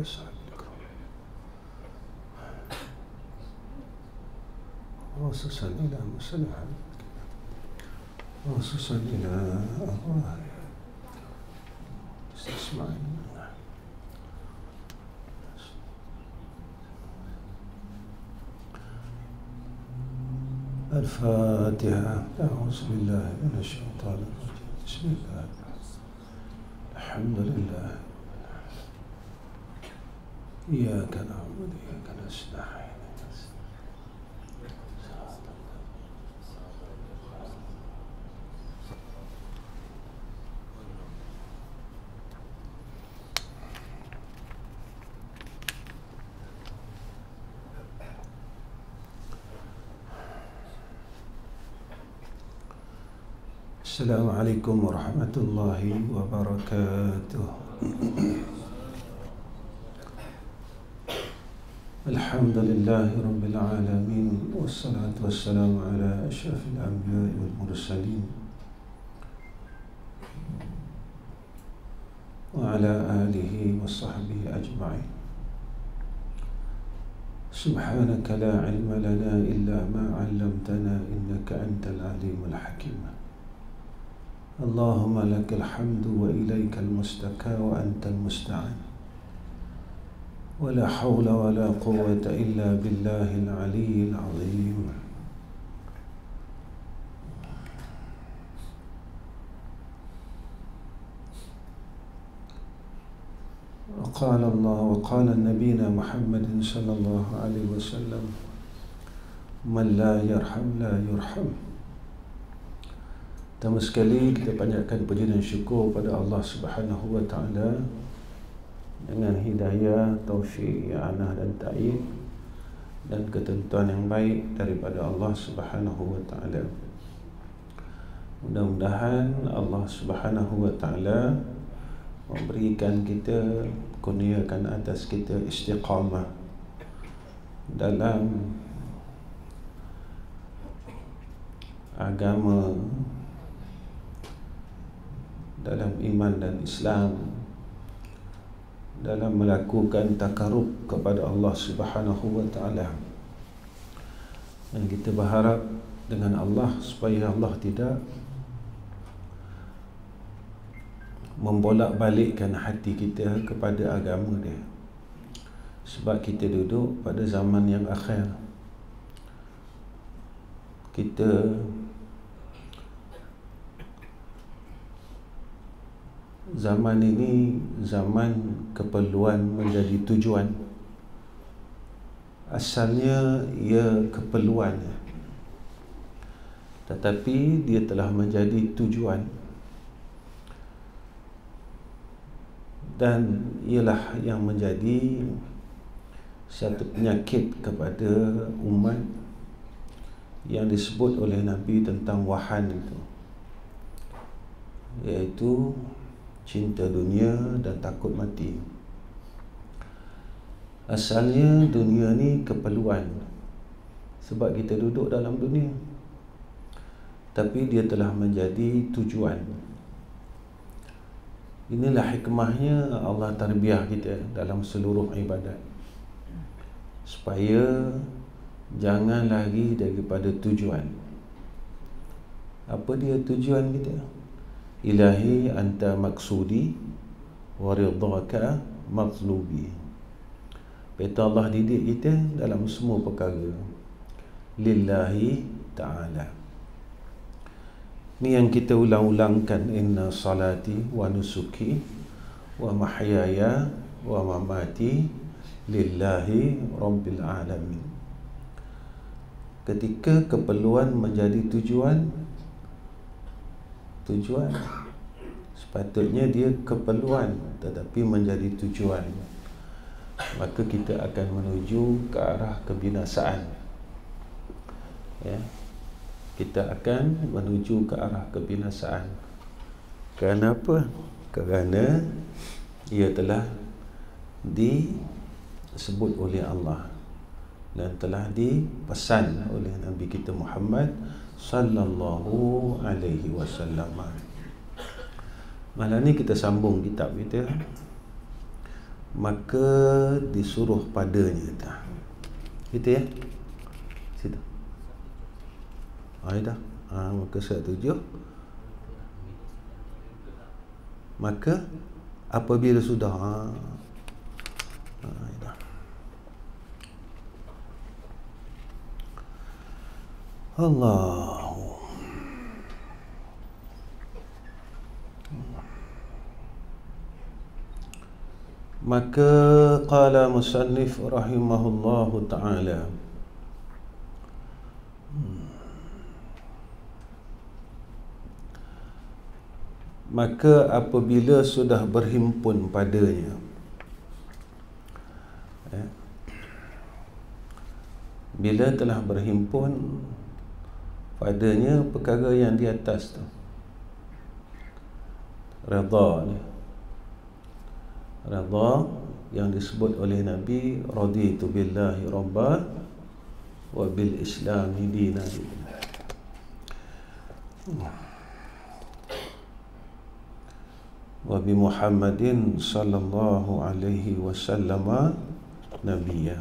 وصحبه الكرام، خصوصا إلى مسلح، خصوصا إلى أرواح استسمعين. الفاتحة. أعوذ بالله من الشيطان الرجيم. بسم الله الحمد لله، إياك نعبد وإياك نستعين. السلام عليكم ورحمة الله وبركاته. الحمد لله رب العالمين، والصلاة والسلام على أشرف الأنبياء والمرسلين وعلى آله وصحبه أجمعين. سبحانك لا علم لنا إلا ما علمتنا، إنك أنت العليم الحكيم. اللهم لك الحمد وإليك المستكى وأنت المستعان، ولا حول ولا قوة إلا بالله العلي العظيم. وقال الله وقال نبينا محمد صلى الله عليه وسلم: من لا يرحم لا يرحم. Pertama sekali kita panjatkan puji dan syukur pada Allah Subhanahu wa taala dengan hidayah, taufik, i'anah dan ta'id dan ketentuan yang baik daripada Allah Subhanahu wa taala. Mudah-mudahan Allah Subhanahu wa taala memberikan kita, kurniakan atas kita istiqamah dalam agama, dalam iman dan Islam, dalam melakukan takarub kepada Allah Subhanahu wa taala. Dan kita berharap dengan Allah supaya Allah tidak membolak-balikkan hati kita kepada agama dia, sebab kita duduk pada zaman yang akhir. Kita zaman ini zaman keperluan menjadi tujuan. Asalnya ia keperluan, tetapi dia telah menjadi tujuan, dan ialah yang menjadi satu penyakit kepada umat yang disebut oleh Nabi tentang wahan itu, iaitu cinta dunia dan takut mati. Asalnya dunia ni keperluan, sebab kita duduk dalam dunia, tapi dia telah menjadi tujuan. Inilah hikmahnya Allah tarbiyah kita dalam seluruh ibadat, supaya jangan lagi daripada tujuan. Apa dia tujuan kita? Ilahi anta maksudi wa ridhaka matlubi. Kata Allah didik kita dalam semua perkara lillahi ta'ala. Ni yang kita ulang-ulangkan: inna salati wa nusuki wa mahyaya wa mamati lillahi rabbil alamin. Ketika keperluan menjadi tujuan, sepatutnya dia keperluan tetapi menjadi tujuan, maka kita akan menuju ke arah kebinasaan. Ya, kita akan menuju ke arah kebinasaan. Kenapa? Kerana ia telah disebut oleh Allah dan telah dipesan oleh Nabi kita Muhammad sallallahu alaihi wasallam. Malam ni kita sambung kitab kita maka disuruh padanya. Itu ya. Situ. Dah. Maka surat 7. Maka apabila sudah dah. Allah. Maka qala musannif rahimahullahu ta'ala, maka apabila sudah berhimpun padanya, bila telah berhimpun padanya perkara yang di atas tu, redha ni, redha yang disebut oleh Nabi, raditu billahi rabba wa bil islami dinan, wa bi Muhammadin sallallahu alaihi wasallam nabiyya.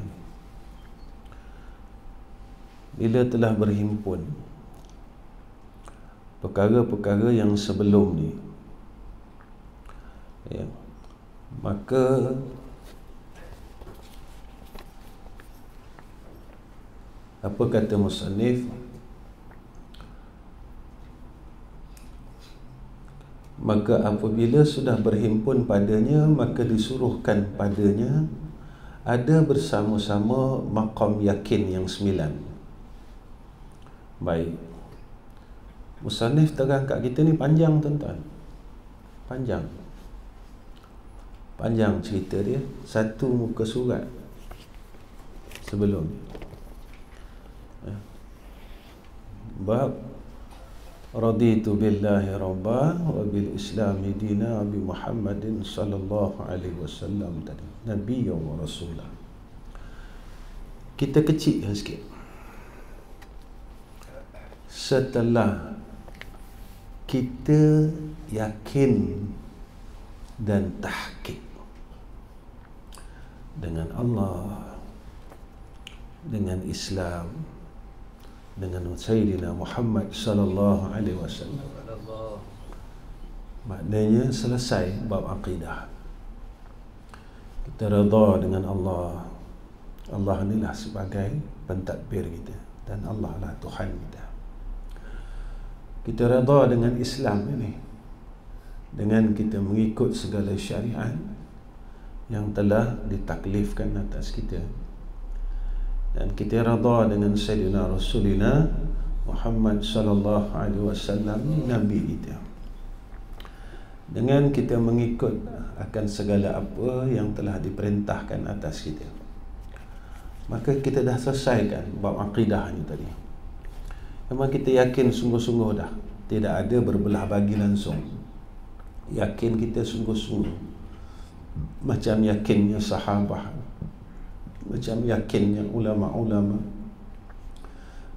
Bila telah berhimpun perkara-perkara yang sebelum ni, ya, maka apa kata musannif, maka apabila sudah berhimpun padanya, maka disuruhkan padanya ada bersama-sama maqam yakin yang 9. Baik, musannif terang kat kita ni panjang tuan-tuan, panjang cerita dia, satu muka surat sebelum bab raditu billahi rabba wa bil islami dina bi Muhammadin sallallahu alaihi wasallam tadi, nabiyya wa rasulah. Kita kecil sikit. Setelah kita yakin dan tahqiq dengan Allah, dengan Islam, dengan Sayyidina Muhammad sallallahu alaihi wasallam, maknanya selesai bab akidah. Kita redha dengan Allah. Allah inilah sebagai pentadbir kita dan Allah lah Tuhan kita. Kita redha dengan Islam ini, dengan kita mengikut segala syariat yang telah ditaklifkan atas kita, dan kita redha dengan Sayyidina Rasulina Muhammad sallallahu alaihi wasallam, Nabi kita, dengan kita mengikut akan segala apa yang telah diperintahkan atas kita. Maka kita dah selesaikan bab akidah ni tadi. Memang kita yakin sungguh-sungguh dah, tidak ada berbelah bagi langsung. Yakin kita sungguh-sungguh, macam yakinnya sahabat, macam yakinnya ulama-ulama,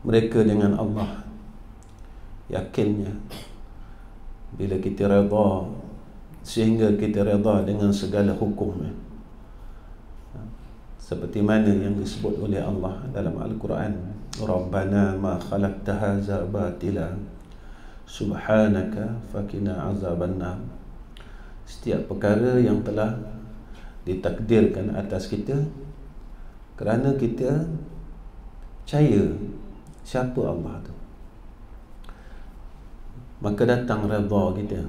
mereka dengan Allah. Yakinnya bila kita redha, sehingga kita redha dengan segala hukumnya, seperti mana yang disebut oleh Allah dalam Al-Quran, Rabbana ma khalaqta hadza batila subhanaka faqina azabannar. Setiap perkara yang telah ditakdirkan atas kita, kerana kita percaya siapa Allah tu, maka datang redha kita,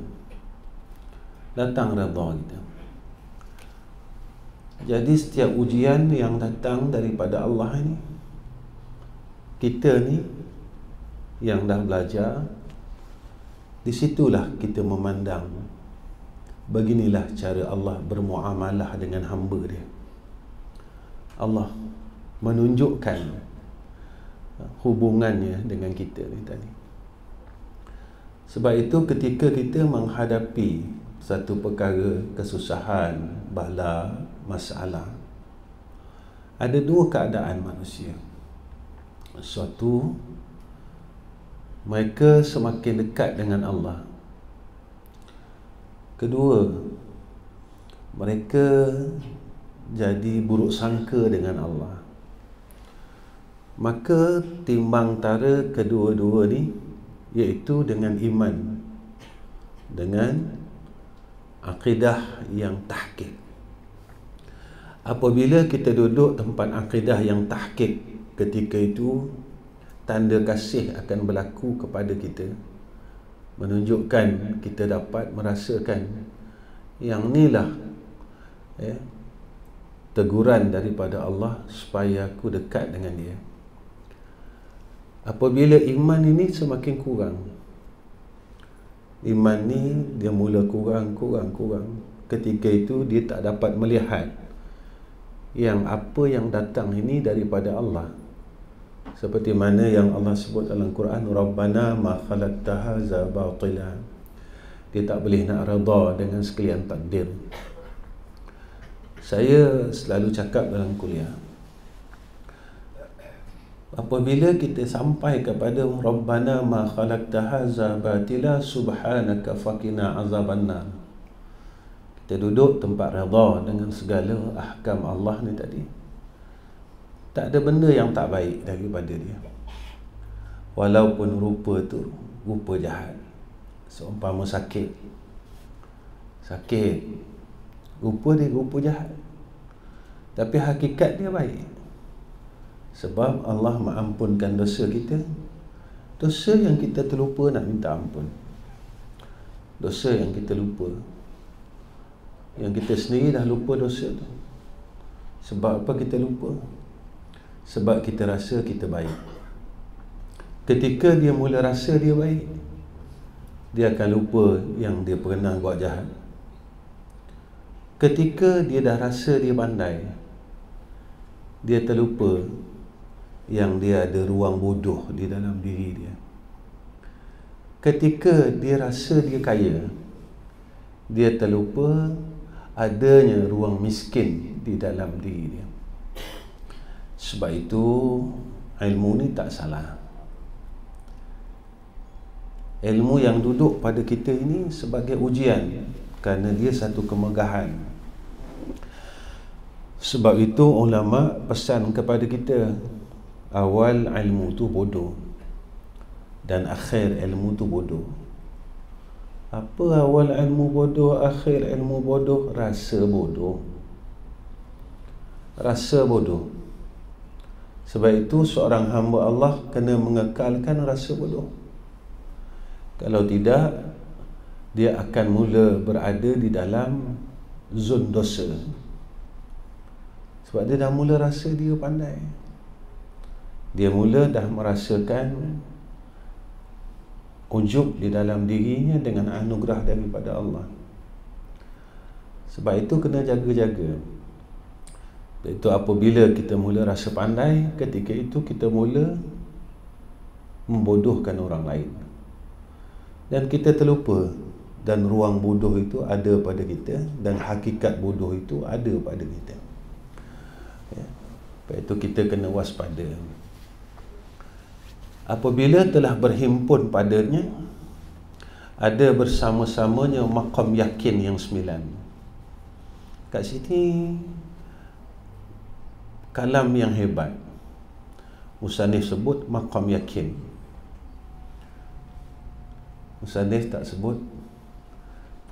datang redha kita. Jadi setiap ujian yang datang daripada Allah ini, kita ni yang dah belajar, di situlah kita memandang beginilah cara Allah bermuamalah dengan hamba dia. Allah menunjukkan hubungannya dengan kita ni tadi. Sebab itu ketika kita menghadapi satu perkara kesusahan, bala, masalah, ada dua keadaan manusia. Suatu, mereka semakin dekat dengan Allah. Kedua, mereka jadi buruk sangka dengan Allah. Maka timbang tara kedua-dua ni, iaitu dengan iman, dengan akidah yang tahqiq. Apabila kita duduk tempat akidah yang tahqiq, ketika itu tanda kasih akan berlaku kepada kita, menunjukkan kita dapat merasakan yang inilah teguran daripada Allah supaya aku dekat dengan dia. Apabila iman ini semakin kurang, iman ni dia mula kurang. Ketika itu dia tak dapat melihat yang apa yang datang ini daripada Allah. Seperti mana yang Allah sebut dalam Quran, Rabbana ma khalaqta hadza batila. Dia tak boleh nak redha dengan sekalian takdir. Saya selalu cakap dalam kuliah, apabila kita sampai kepada Rabbana ma khalaqta hadza batila subhanaka faqina azabannar, kita duduk tempat redha dengan segala ahkam Allah ni tadi, tak ada benda yang tak baik daripada dia, walaupun rupa tu rupa jahat. Seumpama sakit, rupa dia rupa jahat, tapi hakikat dia baik. Sebab Allah mengampunkan dosa kita. Dosa yang kita terlupa nak minta ampun, dosa yang kita lupa, yang kita sendiri dah lupa dosa tu. Sebab apa kita lupa? Sebab kita rasa kita baik. Ketika dia mula rasa dia baik, dia akan lupa yang dia pernah buat jahat. Ketika dia dah rasa dia pandai, dia terlupa yang dia ada ruang bodoh di dalam diri dia. Ketika dia rasa dia kaya, dia terlupa adanya ruang miskin di dalam diri dia. Sebab itu ilmu ni tak salah. Ilmu yang duduk pada kita ini sebagai ujian, kerana dia satu kemegahan. Sebab itu ulama pesan kepada kita, awal ilmu tu bodoh dan akhir ilmu tu bodoh. Apa awal ilmu bodoh, akhir ilmu bodoh? Rasa bodoh. Rasa bodoh. Sebab itu seorang hamba Allah kena mengekalkan rasa bodoh. Kalau tidak, dia akan mula berada di dalam zon dosa. Sebab dia dah mula rasa dia pandai. Dia mula dah merasakan ujub di dalam dirinya dengan anugerah daripada Allah. Sebab itu kena jaga-jaga. Itu apabila kita mula rasa pandai, ketika itu kita mula membodohkan orang lain. Dan kita terlupa, dan ruang bodoh itu ada pada kita, dan hakikat bodoh itu ada pada kita. Ya. Sebab itu kita kena waspada. Apabila telah berhimpun padanya, ada bersama-samanya maqam yakin yang 9. Kat sini kalam yang hebat. Musannif sebut maqam yakin. Musannif tak sebut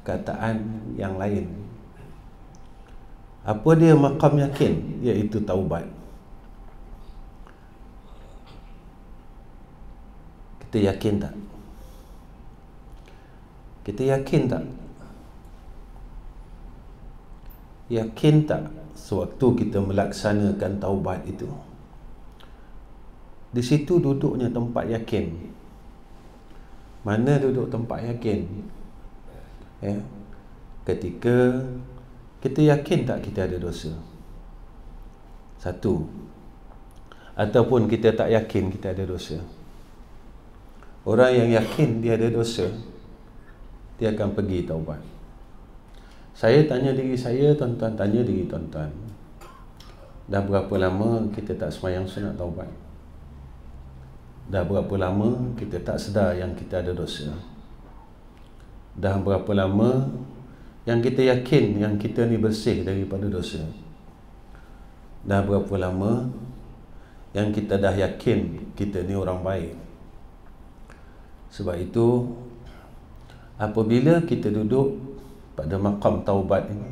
perkataan yang lain. Apa dia maqam yakin? Iaitu taubat. Kita yakin tak? Kita yakin tak? Yakin tak sewaktu kita melaksanakan taubat itu? Di situ duduknya tempat yakin. Mana duduk tempat yakin? Ya. Ketika kita yakin tak kita ada dosa? Satu. Ataupun kita tak yakin kita ada dosa. Orang yang yakin dia ada dosa, dia akan pergi taubat. Saya tanya diri saya, tuan-tuan tanya diri tuan-tuan, dah berapa lama kita tak sembahyang sunat taubat? Dah berapa lama kita tak sedar yang kita ada dosa? Dah berapa lama yang kita yakin yang kita ni bersih daripada dosa? dah berapa lama yang kita dah yakin kita ni orang baik. Sebab itu apabila kita duduk pada maqam taubat ini,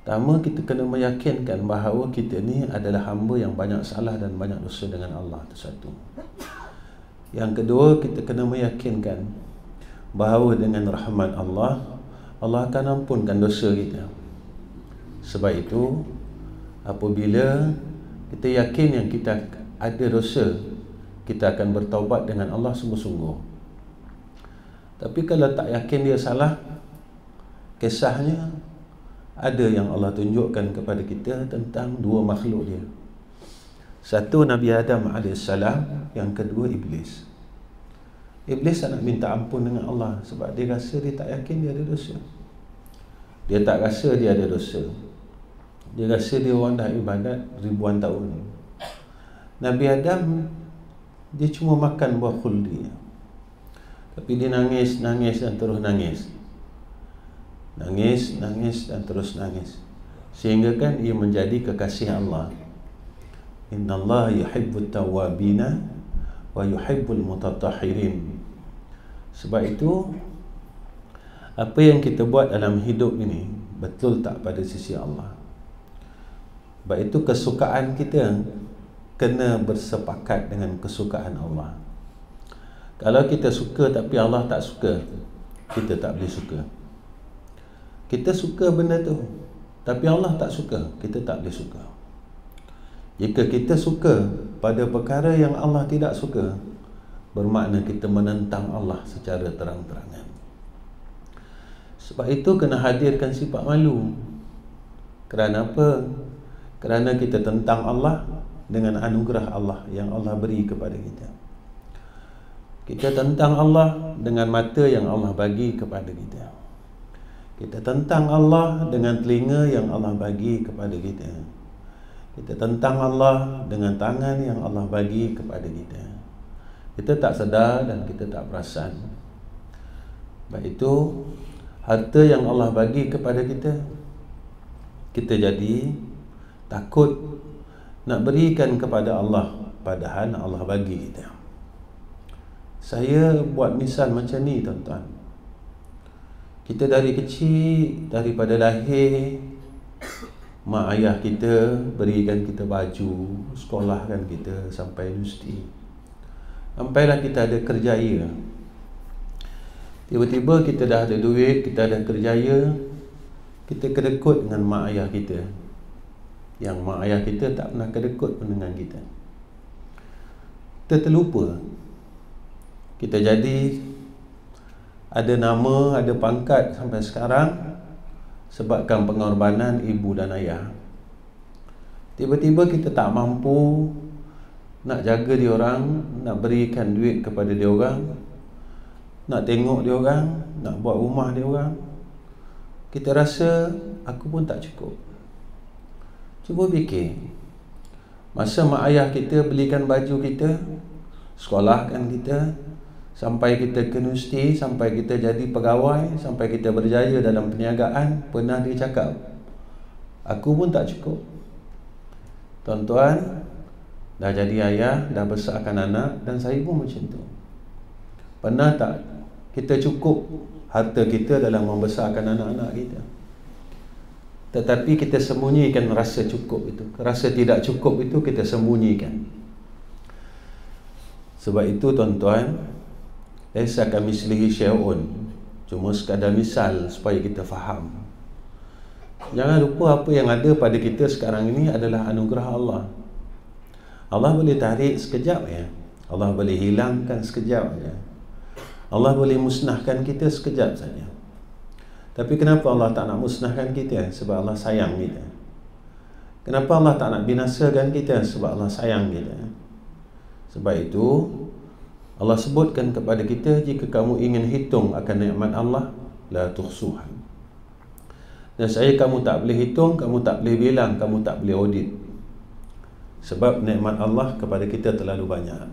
pertama kita kena meyakinkan bahawa kita ni adalah hamba yang banyak salah dan banyak dosa dengan Allah. Itu satu. Yang kedua, kita kena meyakinkan bahawa dengan rahmat Allah, Allah akan ampunkan dosa kita. Sebab itu apabila kita yakin yang kita ada dosa, kita akan bertaubat dengan Allah sungguh-sungguh. Tapi kalau tak yakin dia salah, kisahnya ada yang Allah tunjukkan kepada kita tentang dua makhluk dia. Satu Nabi Adam AS, yang kedua Iblis. Iblis tak nak minta ampun dengan Allah sebab dia rasa dia tak yakin dia ada dosa. Dia tak rasa dia ada dosa. Dia rasa dia orang dah ibadat ribuan tahun. Nabi Adam, dia cuma makan buah khuldi, tapi dia nangis dan terus nangis. Nangis dan terus nangis, sehingga kan ia menjadi kekasih Allah. Innallaha yuhibbut tawwabina wa yuhibbul mutatahhirin. Sebab itu apa yang kita buat dalam hidup ini betul tak pada sisi Allah. Sebab itu kesukaan kita kena bersepakat dengan kesukaan Allah. Kalau kita suka tapi Allah tak suka, kita tak boleh suka. Kita suka benda tu tapi Allah tak suka, kita tak boleh suka. Jika kita suka pada perkara yang Allah tidak suka, bermakna kita menentang Allah secara terang-terangan. Sebab itu kena hadirkan sifat malu. Kerana apa? Kerana kita tentang Allah dengan anugerah Allah yang Allah beri kepada kita. Kita tentang Allah dengan mata yang Allah bagi kepada kita. Kita tentang Allah dengan telinga yang Allah bagi kepada kita. Kita tentang Allah dengan tangan yang Allah bagi kepada kita. Kita tak sedar dan kita tak perasan. Sebab itu harta yang Allah bagi kepada kita, kita jadi takut nak berikan kepada Allah, padahal Allah bagi kita. Saya buat misal macam ni, tuan-tuan. Kita dari kecil, daripada lahir, mak ayah kita berikan kita baju, sekolahkan kita sampai universiti. Sampailah kita ada kerjaya. Tiba-tiba kita dah ada duit, kita dah kerjaya, kita kedekut dengan mak ayah kita. Yang mak ayah kita tak pernah kedekut pun dengan kita. Kita terlupa. Kita jadi ada nama, ada pangkat sampai sekarang sebabkan pengorbanan ibu dan ayah. Tiba-tiba kita tak mampu nak jaga dia orang, nak berikan duit kepada dia orang, nak tengok dia orang, nak buat rumah dia orang. Kita rasa aku pun tak cukup. Cuba fikir, masa mak ayah kita belikan baju kita, sekolahkan kita, sampai kita ke universiti, sampai kita jadi pegawai, sampai kita berjaya dalam perniagaan, pernah dia cakap, aku pun tak cukup. Tuan-tuan, dah jadi ayah, dah besarkan anak, dan saya pun macam tu. Pernah tak kita cukup harta kita dalam membesarkan anak-anak kita? Tetapi kita sembunyikan rasa cukup itu. Rasa tidak cukup itu kita sembunyikan. Sebab itu tuan-tuan, laisa kamitslihi syai'un, cuma sekadar misal supaya kita faham. Jangan lupa apa yang ada pada kita sekarang ini adalah anugerah Allah. Allah boleh tarik sekejap ya. Allah boleh hilangkan sekejap saja. Allah boleh musnahkan kita sekejap saja. Tapi kenapa Allah tak nak musnahkan kita? Sebab Allah sayang kita. Kenapa Allah tak nak binasakan kita? Sebab Allah sayang kita. Sebab itu Allah sebutkan kepada kita, jika kamu ingin hitung akan nikmat Allah, la tuhsuha. Dan saya kamu tak boleh hitung, kamu tak boleh bilang, kamu tak boleh audit. Sebab nikmat Allah kepada kita terlalu banyak.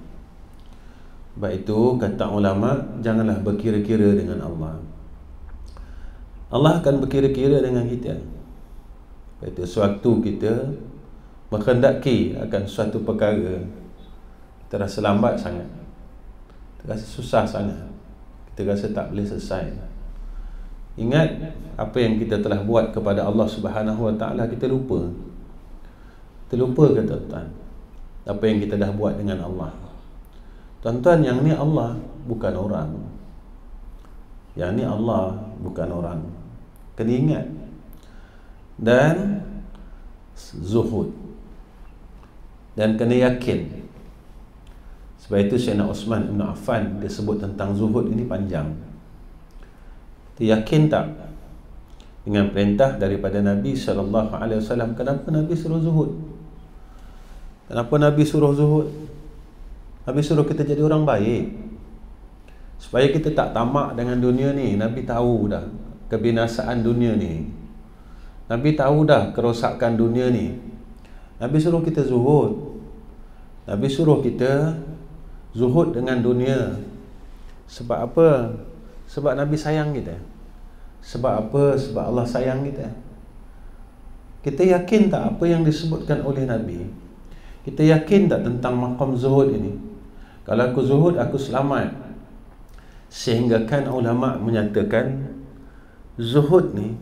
Sebab itu kata ulama, janganlah berkira-kira dengan Allah. Allah akan berkira-kira dengan kita. Itu sewaktu kita menghendaki akan suatu perkara, kita rasa lambat sangat, kita rasa susah sangat, kita rasa tak boleh selesai. Ingat apa yang kita telah buat kepada Allah Subhanahu Wa Taala, kita lupa. Kita lupa ke tuan-tuan apa yang kita dah buat dengan Allah? Tuan-tuan, yang ni Allah, bukan orang. Yang ni Allah, bukan orang. Kena ingat. Dan zuhud, dan kena yakin. Sebab itu Sayyidina Uthman bin Affan dia sebut tentang zuhud ini panjang. Kita yakin tak dengan perintah daripada Nabi SAW? Kenapa Nabi suruh zuhud? Kenapa Nabi suruh zuhud? Nabi suruh kita jadi orang baik, supaya kita tak tamak dengan dunia ni. Nabi tahu dah kebinasaan dunia ni, Nabi tahu dah kerosakan dunia ni. Nabi suruh kita zuhud. Nabi suruh kita zuhud dengan dunia. Sebab apa? Sebab Nabi sayang kita. Sebab apa? Sebab Allah sayang kita. Kita yakin tak apa yang disebutkan oleh Nabi? Kita yakin tak tentang maqam zuhud ini? Kalau aku zuhud, aku selamat. Sehingga kan ulama menyatakan zuhud ni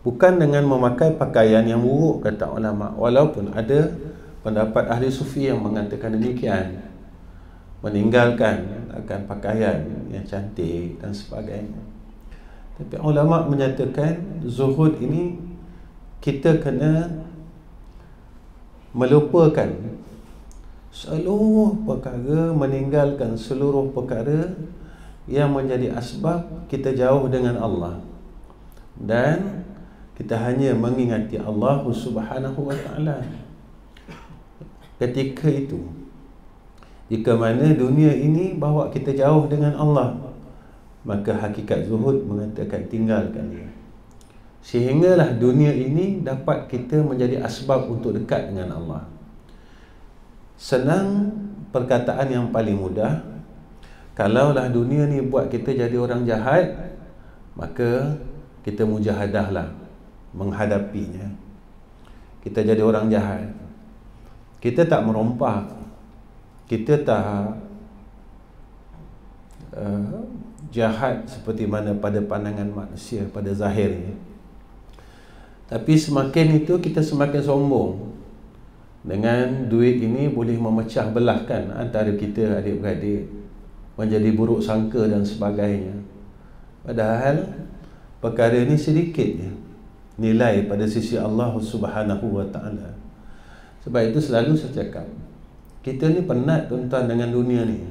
bukan dengan memakai pakaian yang buruk, kata ulama. Walaupun ada pendapat ahli sufi yang mengatakan demikian, meninggalkan akan pakaian yang cantik dan sebagainya. Tapi ulama menyatakan zuhud ini kita kena melupakan seluruh perkara, meninggalkan seluruh perkara yang menjadi asbab kita jauh dengan Allah, dan kita hanya mengingati Allah Subhanahu Wa Taala. Ketika itu, jika mana dunia ini bawa kita jauh dengan Allah, maka hakikat zuhud mengatakan tinggalkan dia. Sehinggalah dunia ini dapat kita menjadi asbab untuk dekat dengan Allah. Senang perkataan yang paling mudah. Kalaulah dunia ni buat kita jadi orang jahat, maka kita mujahadahlah menghadapinya. Kita jadi orang jahat, kita tak merompak, kita tak jahat seperti mana pada pandangan manusia pada zahirnya. Tapi semakin itu kita semakin sombong. Dengan duit ini boleh memecah belahkan antara kita adik-beradik, menjadi buruk sangka dan sebagainya. Padahal perkara ini sedikit je nilai pada sisi Allah Subhanahu Wa Taala. Sebab itu selalu saya cakap, kita ni penat tuan-tuan dengan dunia ni.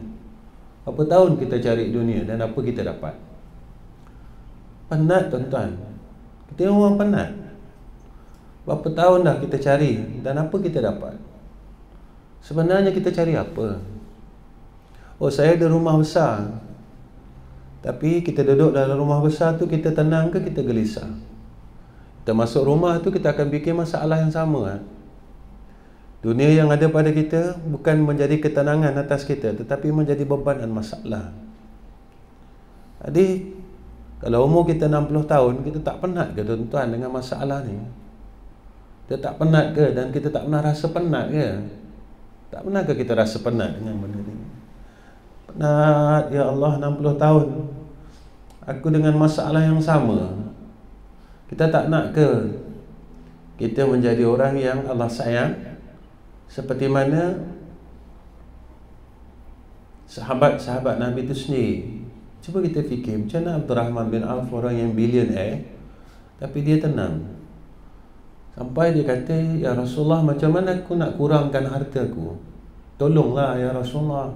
Berapa tahun kita cari dunia dan apa kita dapat? Penat tuan-tuan. Kita orang penat. Berapa tahun dah kita cari dan apa kita dapat? Sebenarnya kita cari apa? Oh, saya ada rumah besar, tapi kita duduk dalam rumah besar tu, kita tenang ke kita gelisah? Kita masuk rumah tu, kita akan fikir masalah yang sama. Dunia yang ada pada kita bukan menjadi ketenangan atas kita, tetapi menjadi beban dan masalah. Jadi kalau umur kita 60 tahun, kita tak penat ke tuan-tuan dengan masalah ni? Kita tak penat ke? Dan kita tak pernah rasa penat ke? Tak pernah ke kita rasa penat dengan benda ni? Penat, ya Allah, 60 tahun aku dengan masalah yang sama. Kita tak nak ke kita menjadi orang yang Allah sayang, seperti mana sahabat-sahabat Nabi itu sendiri? Cuba kita fikir, macam mana Abdurrahman bin Auf, orang yang billionaire, tapi dia tenang. Sampai dia kata, ya Rasulullah, macam mana aku nak kurangkan hartaku? Tolonglah ya Rasulullah,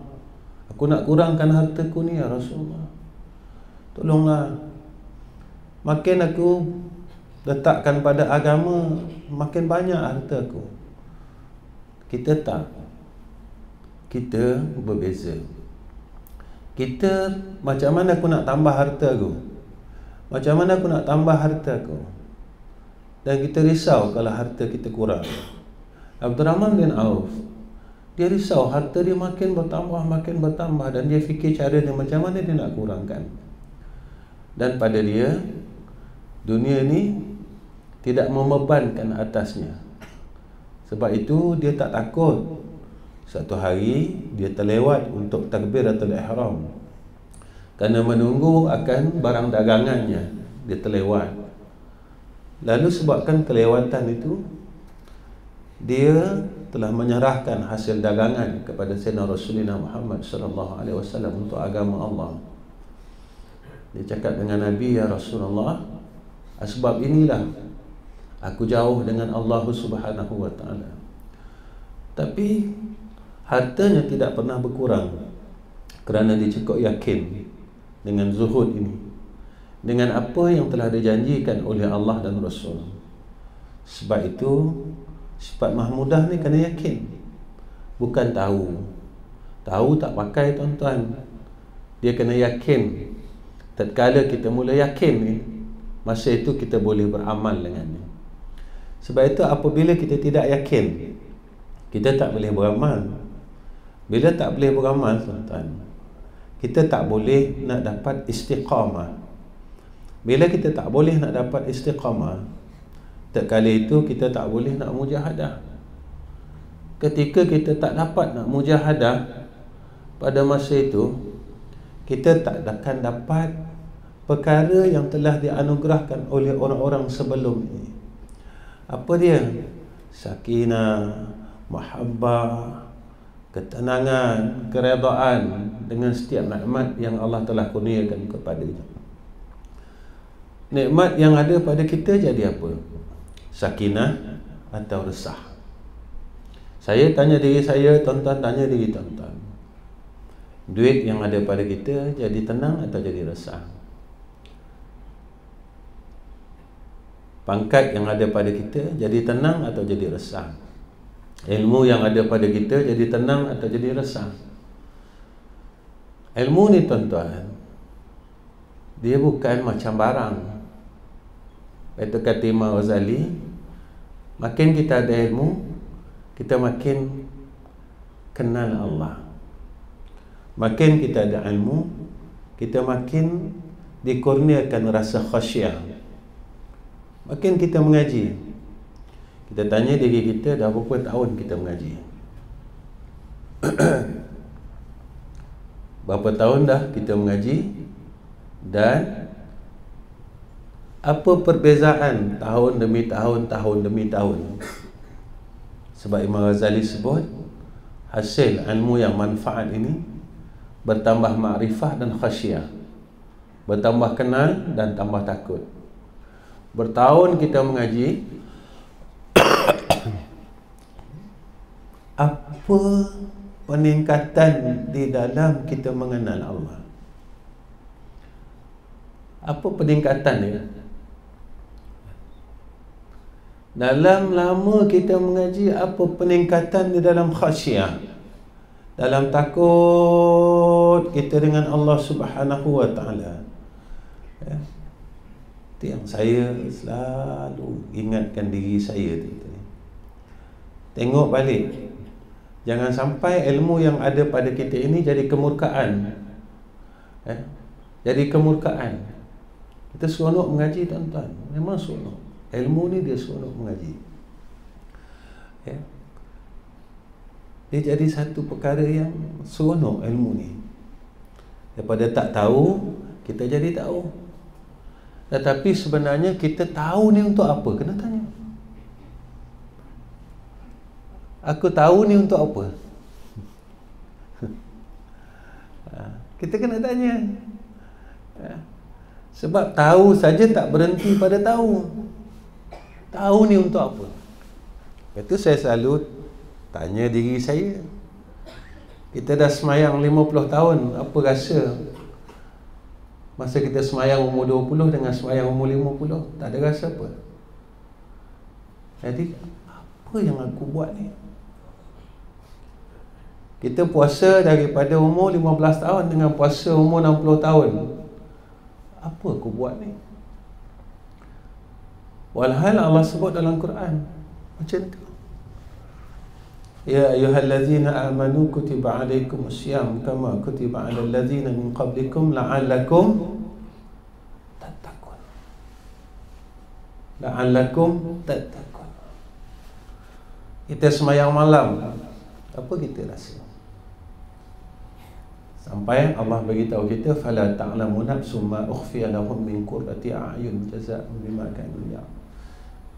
aku nak kurangkan hartaku ni ya Rasulullah, tolonglah. Makin aku letakkan pada agama, makin banyak hartaku. Kita tak. Kita berbeza. Kita, macam mana aku nak tambah hartaku? Macam mana aku nak tambah hartaku? Dan kita risau kalau harta kita kurang. Abdurrahman bin Auf, dia risau harta dia makin bertambah, dan dia fikir cara dia macam mana dia nak kurangkan. Dan pada dia, dunia ni tidak membebankan atasnya. Sebab itu dia tak takut satu hari dia terlewat untuk takbiratul ihram, kerana menunggu akan barang dagangannya, dia terlewat. Lalu sebabkan kelewatan itu, dia telah menyerahkan hasil dagangan kepada Sayyidina Rasulullah Muhammad sallallahu alaihi wasallam untuk agama Allah. Dia cakap dengan Nabi, ya Rasulullah, sebab inilah aku jauh dengan Allah Subhanahu wa taala. Tapi hartanya tidak pernah berkurang, kerana dia cukup yakin dengan zuhud ini, dengan apa yang telah dijanjikan oleh Allah dan Rasul. Sebab itu sifat mahmudah ni kena yakin, bukan tahu. Tahu tak pakai tuan-tuan. Dia kena yakin. Tatkala kita mula yakin ni, masa itu kita boleh beramal dengannya. Sebab itu apabila kita tidak yakin, kita tak boleh beramal. Bila tak boleh beramal, tuan-tuan, kita tak boleh nak dapat istiqamah. Bila kita tak boleh nak dapat istiqamah, tatkala itu kita tak boleh nak mujahadah. Ketika kita tak dapat nak mujahadah, pada masa itu kita tak akan dapat perkara yang telah dianugerahkan oleh orang-orang sebelum ini. Apa dia? Sakinah, mahabbah, ketenangan, keredaan dengan setiap nikmat yang Allah telah kurniakan kepadanya. Nikmat yang ada pada kita jadi apa? Sakinah atau resah? Saya tanya diri saya, tuan-tuan tanya diri tuan-tuan. Duit yang ada pada kita jadi tenang atau jadi resah? Pangkat yang ada pada kita jadi tenang atau jadi resah? Ilmu yang ada pada kita jadi tenang atau jadi resah? Ilmu ni tuan-tuan, dia bukan macam barang. Itu kata Imam Ghazali, makin kita ada ilmu, kita makin kenal Allah. Makin kita ada ilmu, kita makin dikurniakan rasa khasyah. Makin kita mengaji, kita tanya diri kita, dah berapa tahun kita mengaji? Berapa tahun dah kita mengaji? Dan apa perbezaan tahun demi tahun, tahun demi tahun? Sebab Imam Ghazali sebut, hasil ilmu yang manfaat ini bertambah makrifah dan khasyah, bertambah kenal dan tambah takut. Bertahun kita mengaji, apa peningkatan di dalam kita mengenal Allah? Apa peningkatan dia? Dalam lama kita mengaji, apa peningkatan di dalam khasyah, dalam takut kita dengan Allah Subhanahu wa taala? Itu yang saya selalu ingatkan diri saya tu. Tengok balik, jangan sampai ilmu yang ada pada kita ini jadi kemurkaan. Jadi kemurkaan. Kita seronok mengaji, tuan-tuan. Memang seronok. Ilmu ni dia seronok mengaji. Dia jadi satu perkara yang seronok ilmu ni. Daripada tak tahu, kita jadi tahu. Tetapi sebenarnya kita tahu ni untuk apa? Kena tanya. Aku tahu ni untuk apa? Kita kena tanya. Sebab tahu saja tak berhenti pada tahu. Tahu ni untuk apa? Itu saya selalu tanya diri saya. Kita dah semayang 50 tahun, apa rasa masa kita semayang umur 20 dengan semayang umur 50? Tak ada rasa apa. Jadi apa yang aku buat ni? Kita puasa daripada umur 15 tahun dengan puasa umur 60 tahun. Apa aku buat ni? Walhal Allah sebut dalam Quran macam tu. Ya ayyuhallazina amanu kutiba alaikumusiyam kama kutiba alal ladzina min qablikum la'allakum tattaqun. La'allakum tattaqun. Kita semayang malam, apa kita rasa? Sampai Allah beritahu kita, fala ta'lamu nafsum ma ukhfiya lahum min qurrati a'yun jazaa'an bima kanu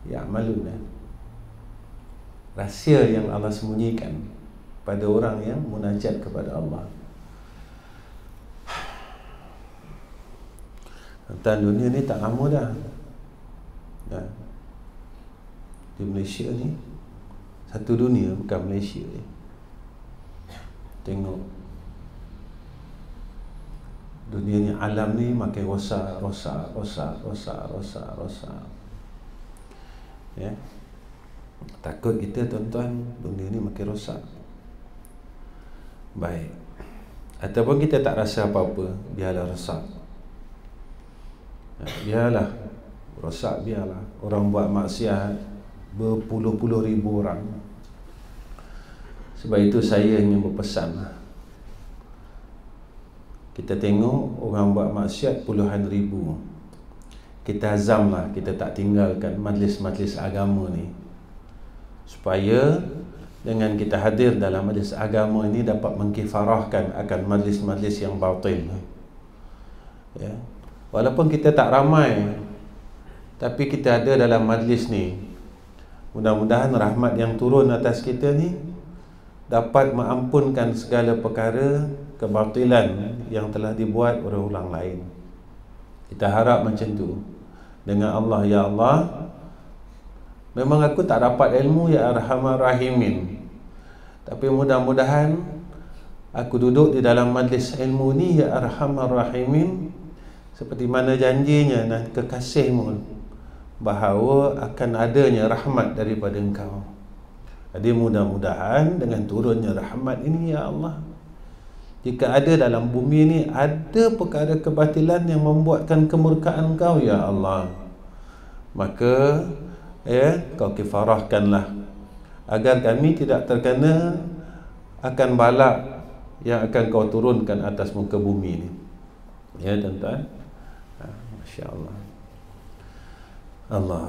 ya'malun. Rahsia yang Allah sembunyikan pada orang yang munajat kepada Allah. Tentang dunia ni tak lama dah. Di Malaysia ni, satu dunia, bukan Malaysia ni. Tengok dunia ni, alam ni makin rosak. Ya. Takut kita tuan-tuan, dunia ni makin rosak. Baik. Ataupun kita tak rasa apa-apa, biarlah rosak. Biarlah rosak, biarlah. Orang buat maksiat berpuluh-puluh ribu orang. Sebab itu saya ingin berpesan, kita tengok orang buat maksiat puluhan ribu, kita azamlah kita tak tinggalkan majlis-majlis agama ni, supaya dengan kita hadir dalam majlis agama ini dapat mengkifarahkan akan majlis-majlis yang batil. Ya. Walaupun kita tak ramai, tapi kita ada dalam majlis ni, mudah-mudahan rahmat yang turun atas kita ni dapat mengampunkan segala perkara kebatilan yang telah dibuat oleh orang lain. Kita harap macam tu dengan Allah. Ya Allah, memang aku tak dapat ilmu, ya Arhamar Rahimin, tapi mudah-mudahan aku duduk di dalam majlis ilmu ni, ya Arhamar Rahimin, seperti mana janjinya dan kekasihmu bahawa akan adanya rahmat daripada Engkau. Jadi mudah-mudahan dengan turunnya rahmat ini, ya Allah, jika ada dalam bumi ini ada perkara kebatilan yang membuatkan kemurkaan Engkau, ya Allah, maka Kau kifarahkanlah agar kami tidak terkena akan balak yang akan Kau turunkan atas muka bumi ini. Ya tuan-tuan, Masya Allah. Allah,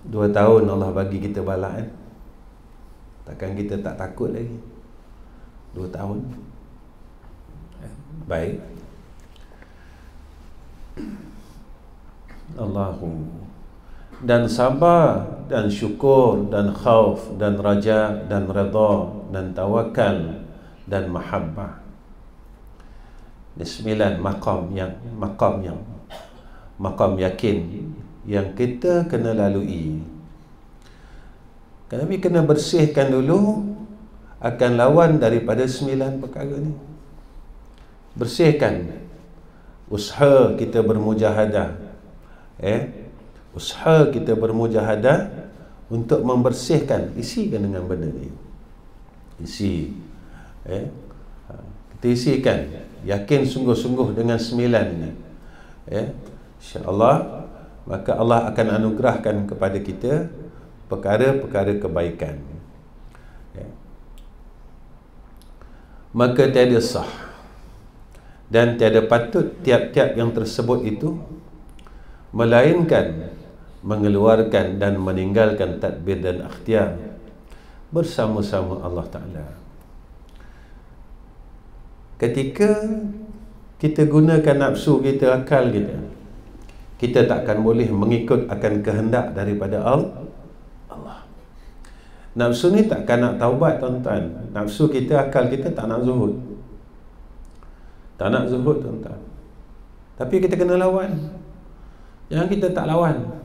2 tahun Allah bagi kita balak kan? Takkan kita tak takut lagi 2 tahun. Baik. Allahu, dan sabar dan syukur dan khauf dan raja dan redha dan tawakal dan mahabbah. 9 makam yakin yang kita kena lalui. Kami kena bersihkan dulu akan lawan daripada 9 perkara ni. Bersihkan usaha kita bermujahadah. Usaha kita bermujahadah untuk membersihkan. Isikan dengan benda ni. Isi. Kita isikan. Yakin sungguh-sungguh dengan 9 ini. InsyaAllah, maka Allah akan anugerahkan kepada kita perkara-perkara kebaikan. Maka tiada sah dan tiada patut tiap-tiap yang tersebut itu melainkan mengeluarkan dan meninggalkan tadbir dan ikhtiar bersama-sama Allah Ta'ala. Ketika kita gunakan nafsu kita, akal kita, kita takkan boleh mengikut akan kehendak daripada Allah. Nafsu ni takkan nak taubat tuan-tuan. Nafsu kita, akal kita tak nak zuhud. Tak nak zuhud tuan-tuan. Tapi kita kena lawan. Jangan kita tak lawan.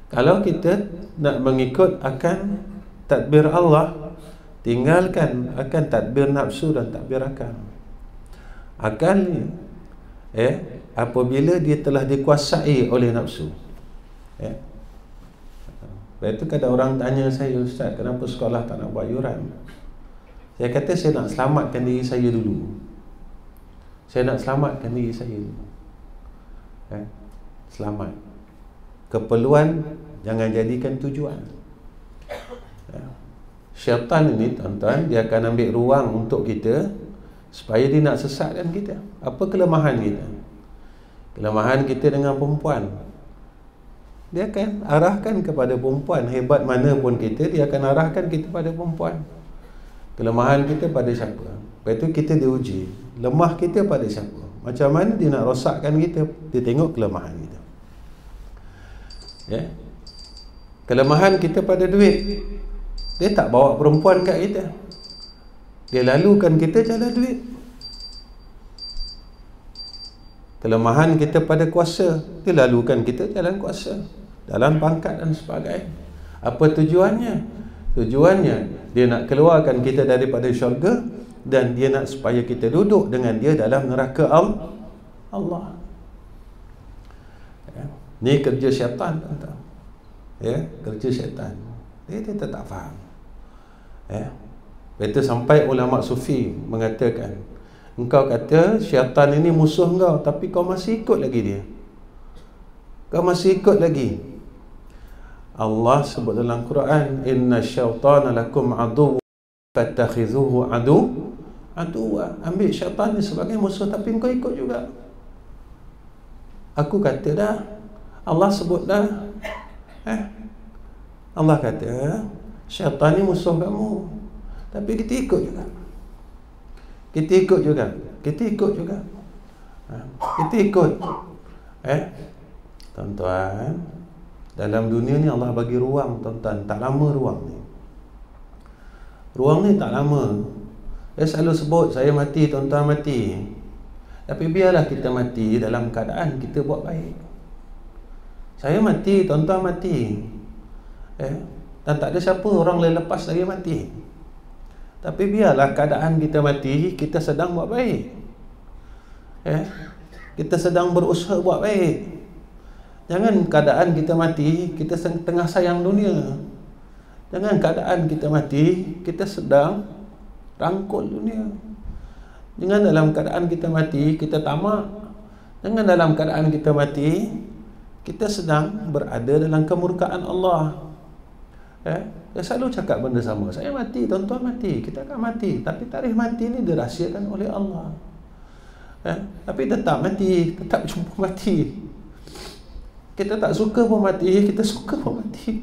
Kalau kita nak mengikut akan tadbir Allah, tinggalkan akan tadbir nafsu dan tadbir akal. Akal ni apabila dia telah dikuasai oleh nafsu. Lepas itu kadang orang tanya saya, Ustaz, kenapa sekolah tak nak buat yuran? Saya kata saya nak selamatkan diri saya dulu. Saya nak selamatkan diri saya dulu. Selamat. Keperluan jangan jadikan tujuan. Syaitan ini tuan-tuan, dia akan ambil ruang untuk kita supaya dia nak sesatkan kita. Apa kelemahan kita? Kelemahan kita dengan perempuan. Dia akan arahkan kepada perempuan. Hebat mana pun kita, dia akan arahkan kita pada perempuan. Kelemahan kita pada siapa? Lepas tu kita diuji. Lemah kita pada siapa? Macam mana dia nak rosakkan kita? Dia tengok kelemahan kita. Ya? Kelemahan kita pada duit. Dia tak bawa perempuan kat kita. Dia lalukan kita jalan duit. Kelemahan kita pada kuasa. Dia lalukan kita jalan kuasa, dalam pangkat dan sebagainya. Apa tujuannya? Tujuannya dia nak keluarkan kita daripada syurga, dan dia nak supaya kita duduk dengan dia dalam neraka Allah. Ya. Ni kerja syaitan, tuan-tuan. Ya, kerja syaitan. Dia tak faham. Ya. Itu sampai ulama sufi mengatakan, engkau kata syaitan ini musuh engkau, tapi kau masih ikut lagi dia. Kau masih ikut lagi. Allah sebut dalam Quran, inna syaitana lakum adu fattakhidhuhu aduwa. Ambil syaitan ni sebagai musuh, tapi kau ikut juga. Aku kata dah, Allah sebut dah. Allah kata syaitan ni musuh kamu, tapi kita ikut juga. Kita ikut juga. Tuan-tuan, dalam dunia ni Allah bagi ruang, tuan-tuan. Tak lama ruang ni. Ruang ni tak lama. Saya selalu sebut, saya mati, tuan-tuan mati. Tapi biarlah kita mati dalam keadaan kita buat baik. Saya mati, tuan-tuan mati. Dan tak ada siapa orang boleh lepas saya mati. Tapi biarlah keadaan kita mati, kita sedang buat baik. Kita sedang berusaha buat baik. Jangan keadaan kita mati, kita tengah sayang dunia. Jangan keadaan kita mati, kita sedang rangkul dunia. Jangan dalam keadaan kita mati, kita tamak. Jangan dalam keadaan kita mati, kita sedang berada dalam kemurkaan Allah. Saya selalu cakap benda sama. Saya mati, tuan-tuan mati, kita akan mati. Tapi tarikh mati ni dirahsiakan oleh Allah. Tapi tetap mati, tetap jumpa mati. Kita tak suka pun mati, kita suka pun mati.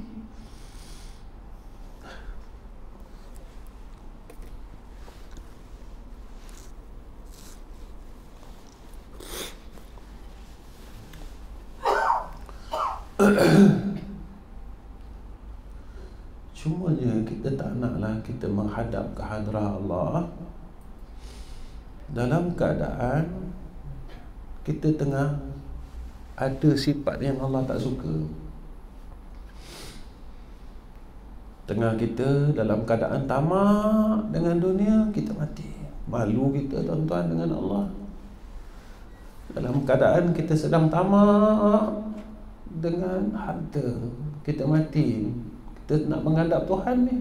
Cumanya kita tak naklah kita menghadap ke hadrah Allah dalam keadaan kita tengah ada sifat yang Allah tak suka. Tengah kita dalam keadaan tamak dengan dunia, kita mati. Malu kita, tuan-tuan, dengan Allah. Dalam keadaan kita sedang tamak dengan harta, kita mati. Kita nak menghadap Tuhan ni.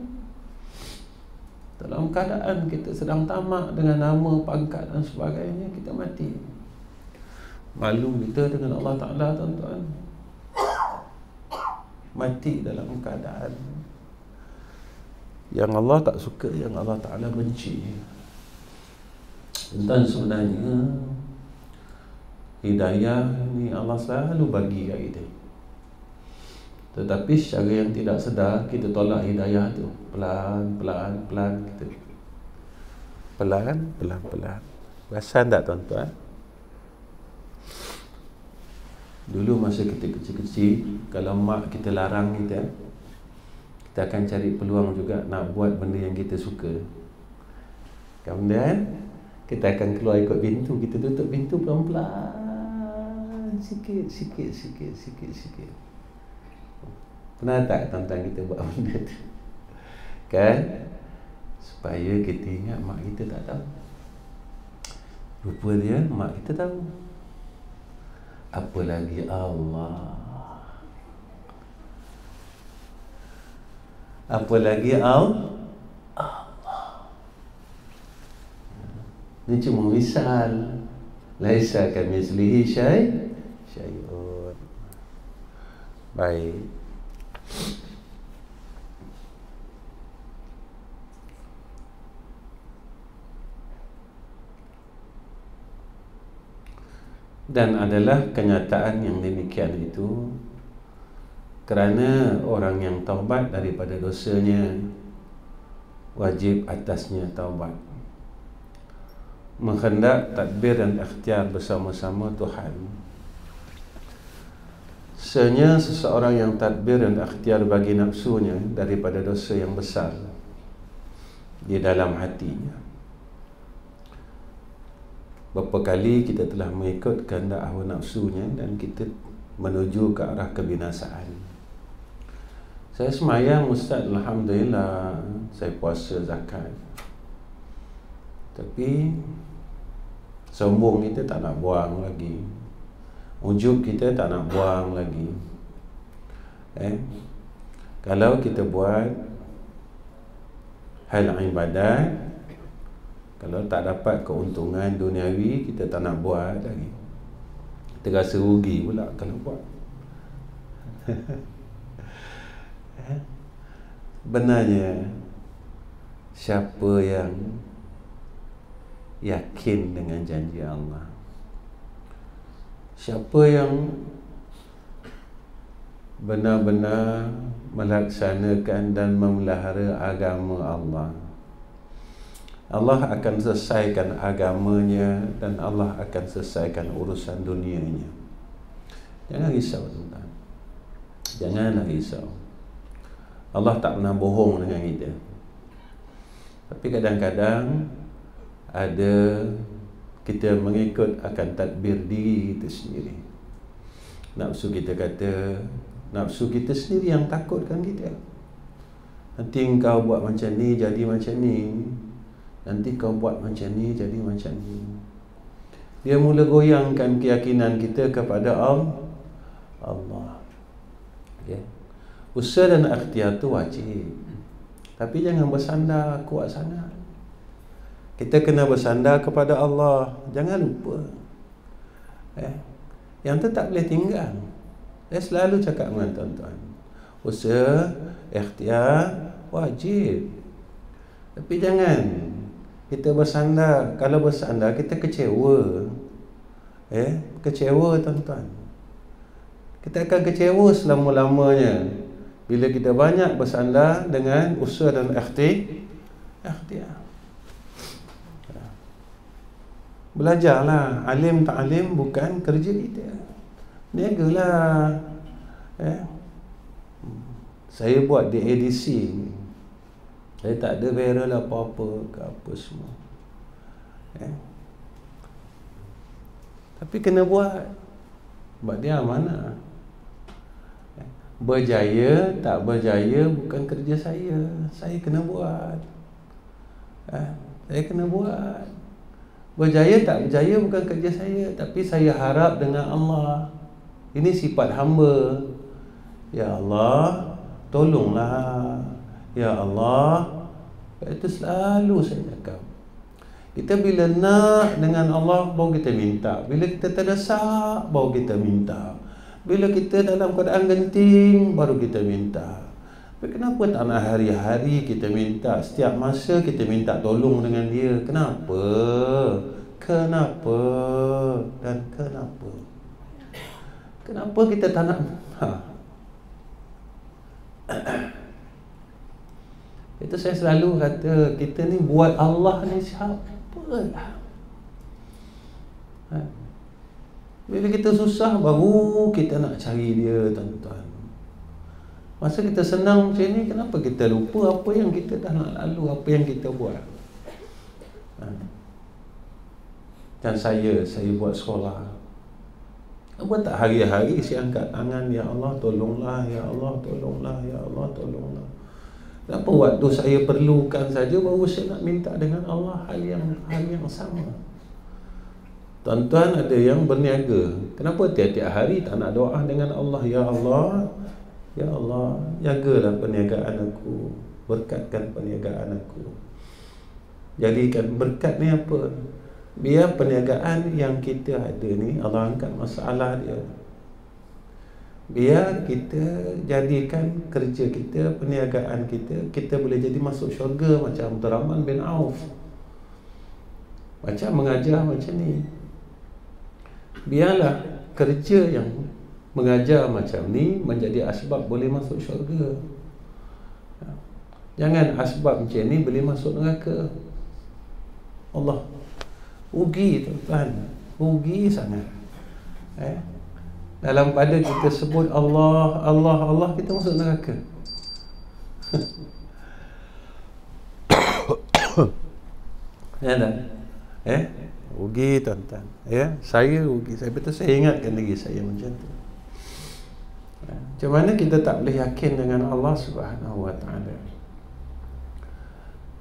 Dalam keadaan kita sedang tamak dengan nama, pangkat dan sebagainya, kita mati. Malu kita dengan Allah Ta'ala, tuan-tuan. Mati dalam keadaan yang Allah tak suka, yang Allah Ta'ala benci. Tuan-tuan, sebenarnya hidayah ni Allah selalu bagi kat kita. Tetapi secara yang tidak sedar, kita tolak hidayah tu. Pelan-pelan kita. Pelan. Perasan tak, tuan-tuan? Dulu masa kita kecil-kecil, kalau mak kita larang kita akan cari peluang juga nak buat benda yang kita suka. Kemudian kita akan keluar ikut pintu, kita tutup pintu pelan-pelan, sikit. Pernah tak tuan-tuan kita buat benda tu? Kan? Supaya kita ingat mak kita tak tahu. Rupa dia mak kita tahu. Apa lagi Allah. Apa lagi Allah. Ini cuma misal. Laisa kamitslihi syai'un. Baik. Dan adalah kenyataan yang demikian itu Kerana orang yang taubat daripada dosanya, wajib atasnya taubat. Menghendak tadbir dan ikhtiar bersama-sama Tuhan. Sebenarnya seseorang yang tadbir dan ikhtiar bagi nafsunya daripada dosa yang besar di dalam hatinya. Berapa kali kita telah mengikut kehendak hawa nafsunya dan kita menuju ke arah kebinasaan. Saya semayang, Ustaz, Alhamdulillah, saya puasa, zakat. Tapi sombong kita tak nak buang lagi, ujub kita tak nak buang lagi. Kalau kita buat hal ibadat, kalau tak dapat keuntungan duniawi, kita tak nak buat lagi. Kita rasa rugi pula kalau buat. Benarnya, siapa yang yakin dengan janji Allah, siapa yang benar-benar melaksanakan dan memelihara agama Allah, Allah akan selesaikan agamanya dan Allah akan selesaikan urusan dunianya. Jangan risau, tuan-tuan. Janganlah risau. Allah tak pernah bohong dengan kita. Tapi kadang-kadang ada kita mengikut akan tadbir diri kita sendiri. Nafsu kita kata, nafsu kita sendiri yang takutkan kita. Nanti engkau buat macam ni, jadi macam ni. Nanti kau buat macam ni, jadi macam ni. Dia mula goyangkan keyakinan kita kepada Allah. Ya. Usaha dan ikhtiar tu wajib, tapi jangan bersandar kuat sangat. Kita kena bersandar kepada Allah. Jangan lupa, yang tu tak boleh tinggal. Saya selalu cakap dengan tuan-tuan, usaha, ikhtiar wajib, tapi jangan kita bersandar. Kalau bersandar, kita kecewa. Kecewa, tuan-tuan. Kita akan kecewa selama-lamanya bila kita banyak bersandar dengan usaha dan ikhtiar. Belajarlah. Alim tak alim bukan kerja kita. Niagalah. Saya buat di ADC, saya tak ada viral apa-apa ke apa semua. Tapi kena buat. Sebab dia amanah. Berjaya tak berjaya bukan kerja saya. Saya kena buat. Saya kena buat. Berjaya tak berjaya bukan kerja saya, tapi saya harap dengan Allah. Ini sifat hamba. Ya Allah, tolonglah. Ya Allah. Itu selalu saya cakap. Kita bila nak dengan Allah, baru kita minta. Bila kita terdesak, baru kita minta. Bila kita dalam keadaan genting, baru kita minta. Tapi kenapa tak nak hari-hari kita minta? Setiap masa kita minta tolong dengan dia. Kenapa? Kenapa? Dan kenapa? Kenapa kita tak nak? Itu saya selalu kata, kita ni buat Allah ni siapa lah? Bila kita susah, baru kita nak cari dia, tuan-tuan. Masa kita senang macam ni, kenapa kita lupa apa yang kita dah nak lalu, apa yang kita buat? Dan saya buat sekolah. Apa tak hari-hari saya angkat tangan, Ya Allah tolonglah, Ya Allah tolonglah, Ya Allah tolonglah. Kenapa waktu saya perlukan saja, baru saya nak minta dengan Allah hal yang sama? Tuan-tuan ada yang berniaga. Kenapa tiap-tiap hari tak nak doa dengan Allah? Ya Allah, Ya Allah, jagalah perniagaan aku, berkatkan perniagaan aku. Jadikan berkat ni apa? Biar perniagaan yang kita ada ni, Allah angkat masalah dia. Biar kita jadikan kerja kita, perniagaan kita boleh jadi masuk syurga macam Abdurrahman bin Auf. Macam mengajar macam ni. Biarlah kerja yang mengajar macam ni menjadi asbab boleh masuk syurga. Jangan asbab macam ni boleh masuk neraka. Allah, rugi tuan-tuan, rugi sangat. Dalam pada kita sebut Allah, Allah, Allah, kita masuk neraka. Ya tak? Rugi tuan-tuan. Saya rugi. Saya betul, saya ingatkan diri saya macam tu. Macam mana kita tak boleh yakin dengan Allah Subhanahu Wa Taala?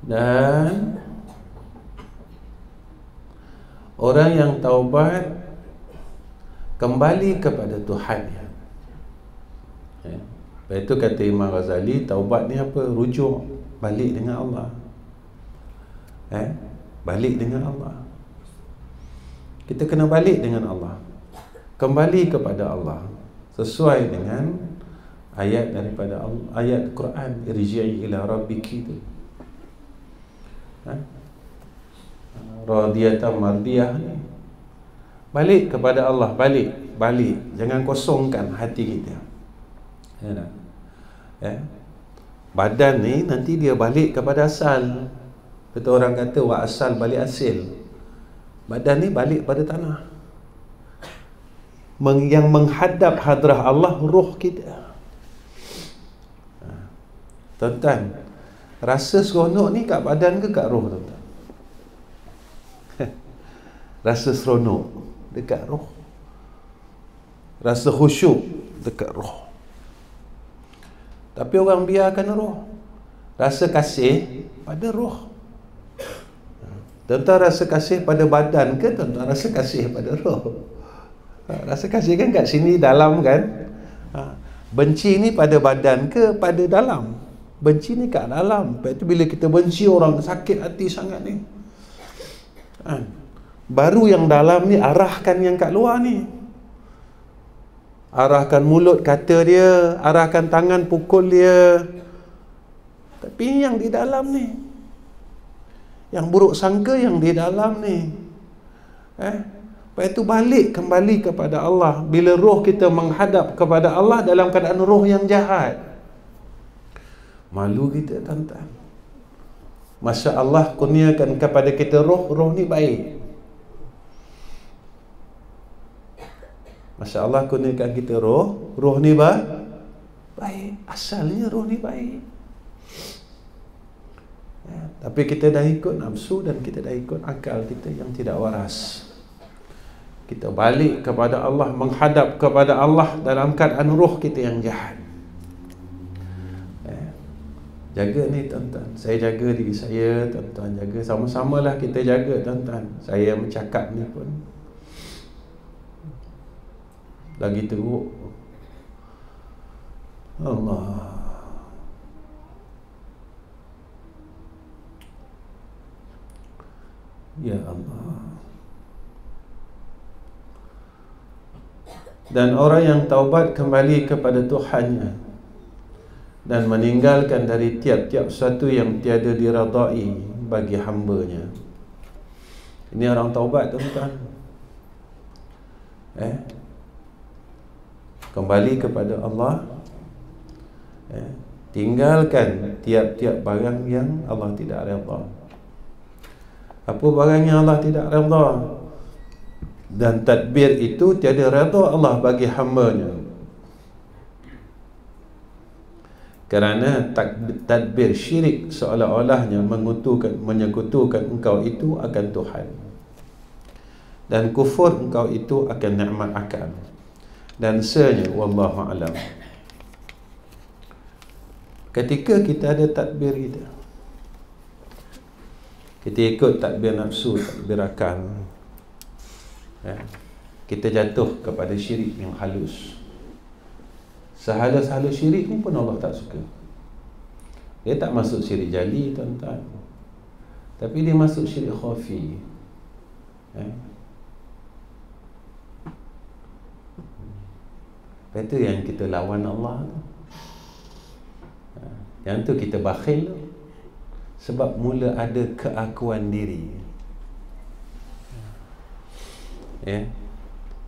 Dan orang yang taubat kembali kepada Tuhannya. Lepas itu kata Imam Ghazali, taubat ni apa? Rujuk, balik dengan Allah. Balik dengan Allah. Kita kena balik dengan Allah, kembali kepada Allah, sesuai dengan ayat daripada Allah, ayat Quran, irji'i ila rabbiki tu. Radiyatan mardiyah ni. Balik kepada Allah, balik. Jangan kosongkan hati kita. Badan ni nanti dia balik kepada asal. Betul orang kata wa asal balik asil. Badan ni balik pada tanah. Yang menghadap hadrah Allah roh kita. Tuan-tuan, rasa seronok ni kat badan ke kat roh tuan-tuan? Rasa seronok dekat roh. Rasa khusyuk dekat roh. Tapi orang biarkan roh. Rasa kasih pada roh. Tuan-tuan rasa kasih pada badan ke tuan-tuan rasa kasih pada roh? Rasa kasih kan kat sini dalam kan? Benci ni pada badan ke pada dalam? Benci ni kat dalam. Lepas tu bila kita benci orang, sakit hati sangat ni, baru yang dalam ni arahkan yang kat luar ni. Arahkan mulut kata dia, arahkan tangan pukul dia. Tapi yang di dalam ni, yang buruk sangka yang di dalam ni. Lepas itu balik kembali kepada Allah. Bila roh kita menghadap kepada Allah dalam keadaan roh yang jahat, malu kita tuan-tuan. Masya Allah kurniakan kepada kita roh ni baik. Masya Allah kurniakan kita roh ni baik. Asalnya roh ni baik. Tapi kita dah ikut nafsu dan kita dah ikut akal kita yang tidak waras. Kita balik kepada Allah, menghadap kepada Allah dalam keadaan roh kita yang jahat. Jaga ni tuan-tuan. Saya jaga diri saya, tuan-tuan jaga. Sama-samalah kita jaga tuan-tuan. Saya bercakap ni pun lagi teruk. Allah. Ya Allah. Dan orang yang taubat kembali kepada Tuhannya dan meninggalkan dari tiap-tiap sesuatu yang tiada diradai bagi hamba-Nya. Ini orang taubat tuan-tuan. Kembali kepada Allah. Tinggalkan tiap-tiap barang yang Allah tidak redha. Apa barang yang Allah tidak redha? Dan tadbir itu tiada redha Allah bagi hamba-Nya. Kerana tadbir syirik seolah-olahnya menyekutukan engkau itu akan Tuhan. Dan kufur engkau itu akan nikmat akal. Dan sebenarnya wallahu alam. Ketika kita ada tadbir kita ikut tadbir nafsu, tadbir akal, kita jatuh kepada syirik yang halus. Sehalus-halus syirik ni pun Allah tak suka. Dia tak masuk syirik jali tuan-tuan, tapi dia masuk syirik khafi. Itu yang kita lawan Allah tu. Yang tu kita bakhil tu. Sebab mula ada keakuan diri.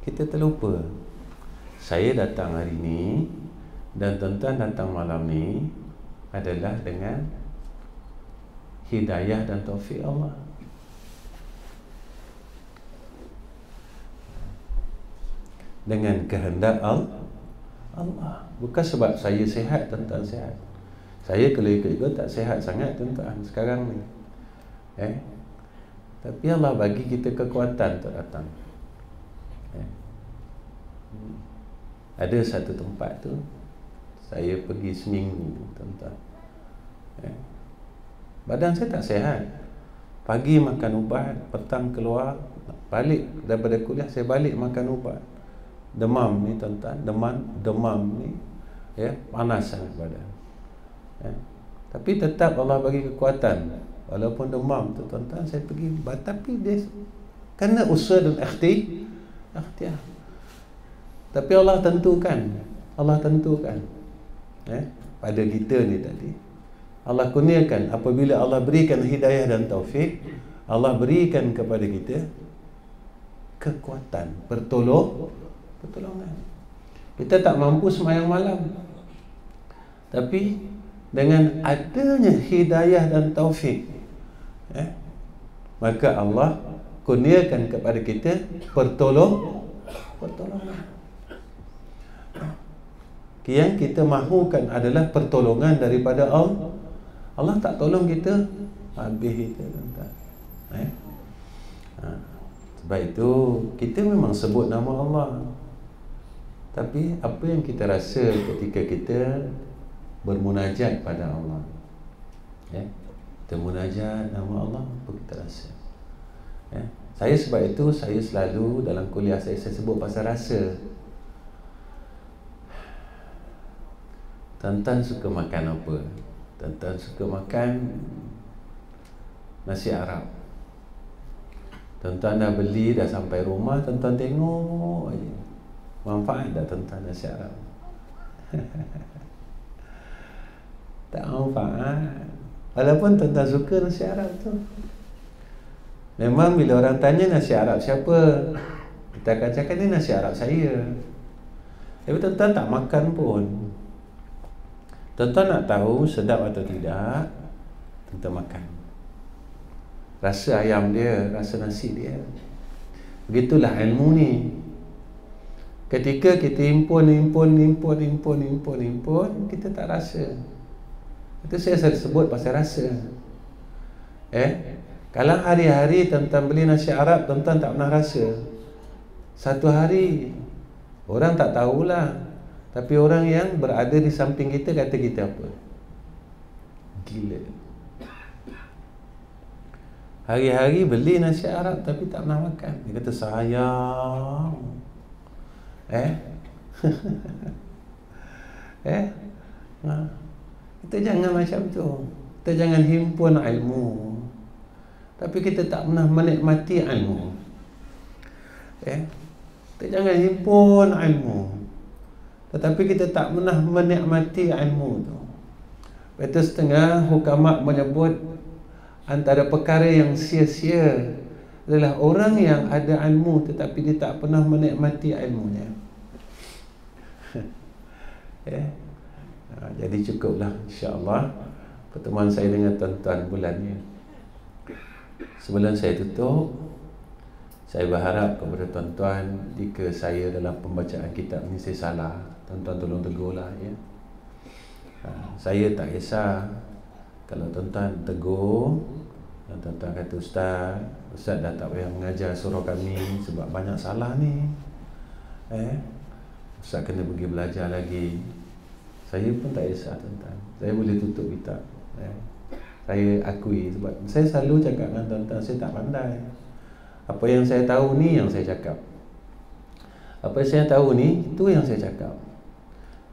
Kita terlupa saya datang hari ni dan tuan-tuan datang malam ni adalah dengan hidayah dan taufik Allah. Dengan kehendak Allah. Bukan sebab saya sihat tuan-tuan sihat. Saya kalau ikut-ikut tak sihat sangat tuan-tuan sekarang ni. Tapi Allah bagi kita kekuatan untuk datang. Ada satu tempat tu saya pergi seminggu tuan-tuan. Badan saya tak sihat. Pagi makan ubat, petang keluar, balik daripada kuliah saya balik makan ubat. Demam ni tuan-tuan, demam ni panas sangat badan. Tapi tetap Allah bagi kekuatan. Walaupun demam tu tuan-tuan saya pergi, tapi dia kerana usaha dan ikhtiar. Tapi Allah tentukan pada kita ni tadi. Allah kurniakan apabila Allah berikan hidayah dan taufik, Allah berikan kepada kita kekuatan, pertolongan. Kita tak mampu sembahyang malam, tapi dengan adanya hidayah dan taufik, maka Allah kurniakan kepada kita pertolongan. Yang kita mahukan adalah pertolongan daripada Allah. Allah tak tolong kita, habis kita tuan-tuan. Sebab itu kita memang sebut nama Allah, tapi apa yang kita rasa ketika kita bermunajat pada Allah, kita munajat nama Allah, apa kita rasa? Saya sebab itu saya selalu dalam kuliah saya sebut pasal rasa. Tuan-tuan suka makan apa? Tuan-tuan suka makan nasi Arab. Tuan-tuan dah beli, dah sampai rumah, tuan-tuan tengok aja. Manfaat tak tuan-tuan nasi Arab? Tak manfaat. Walaupun tuan-tuan suka nasi Arab tu. Memang bila orang tanya nasi Arab siapa, kita akan cakap ni nasi Arab saya. Tapi tuan-tuan tak makan pun. Tuan-tuan nak tahu sedap atau tidak, tuan-tuan makan. Rasa ayam dia, rasa nasi dia. Begitulah ilmu ni. Ketika kita impun, kita tak rasa. Itu saya selalu sebut pasal rasa. Kalau hari-hari tuan-tuan beli nasi Arab, tuan-tuan tak pernah rasa. Satu hari orang tak tahulah, tapi orang yang berada di samping kita kata kita apa? Gila. Hari-hari beli nasi Arab tapi tak pernah makan. Dia kata sayang. Kita jangan macam tu. Kita jangan himpun ilmu, tapi kita tak pernah menikmati ilmu. Kita jangan himpun ilmu, tetapi kita tak pernah menikmati ilmu tu. Itu setengah hukama menyebut antara perkara yang sia-sia adalah orang yang ada ilmu tetapi dia tak pernah menikmati ilmunya. Jadi cukuplah insya-Allah pertemuan saya dengan tuan-tuan bulan ni. Sebelum saya tutup, saya berharap kepada tuan-tuan, jika saya dalam pembacaan kitab ni saya salah, tuan-tuan tolong tegurlah ya. Saya tak kisah kalau tuan-tuan tegur dan tuan-tuan kata Ustaz dah tak payah mengajar surah kami sebab banyak salah ni. Ustaz kena pergi belajar lagi. Saya pun tak kisah tuan-tuan. Saya boleh tutup kitab. Saya akui sebab saya selalu cakap dengan tuan-tuan, saya tak pandai. Apa yang saya tahu ni yang saya cakap. Apa yang saya tahu ni, itu yang saya cakap.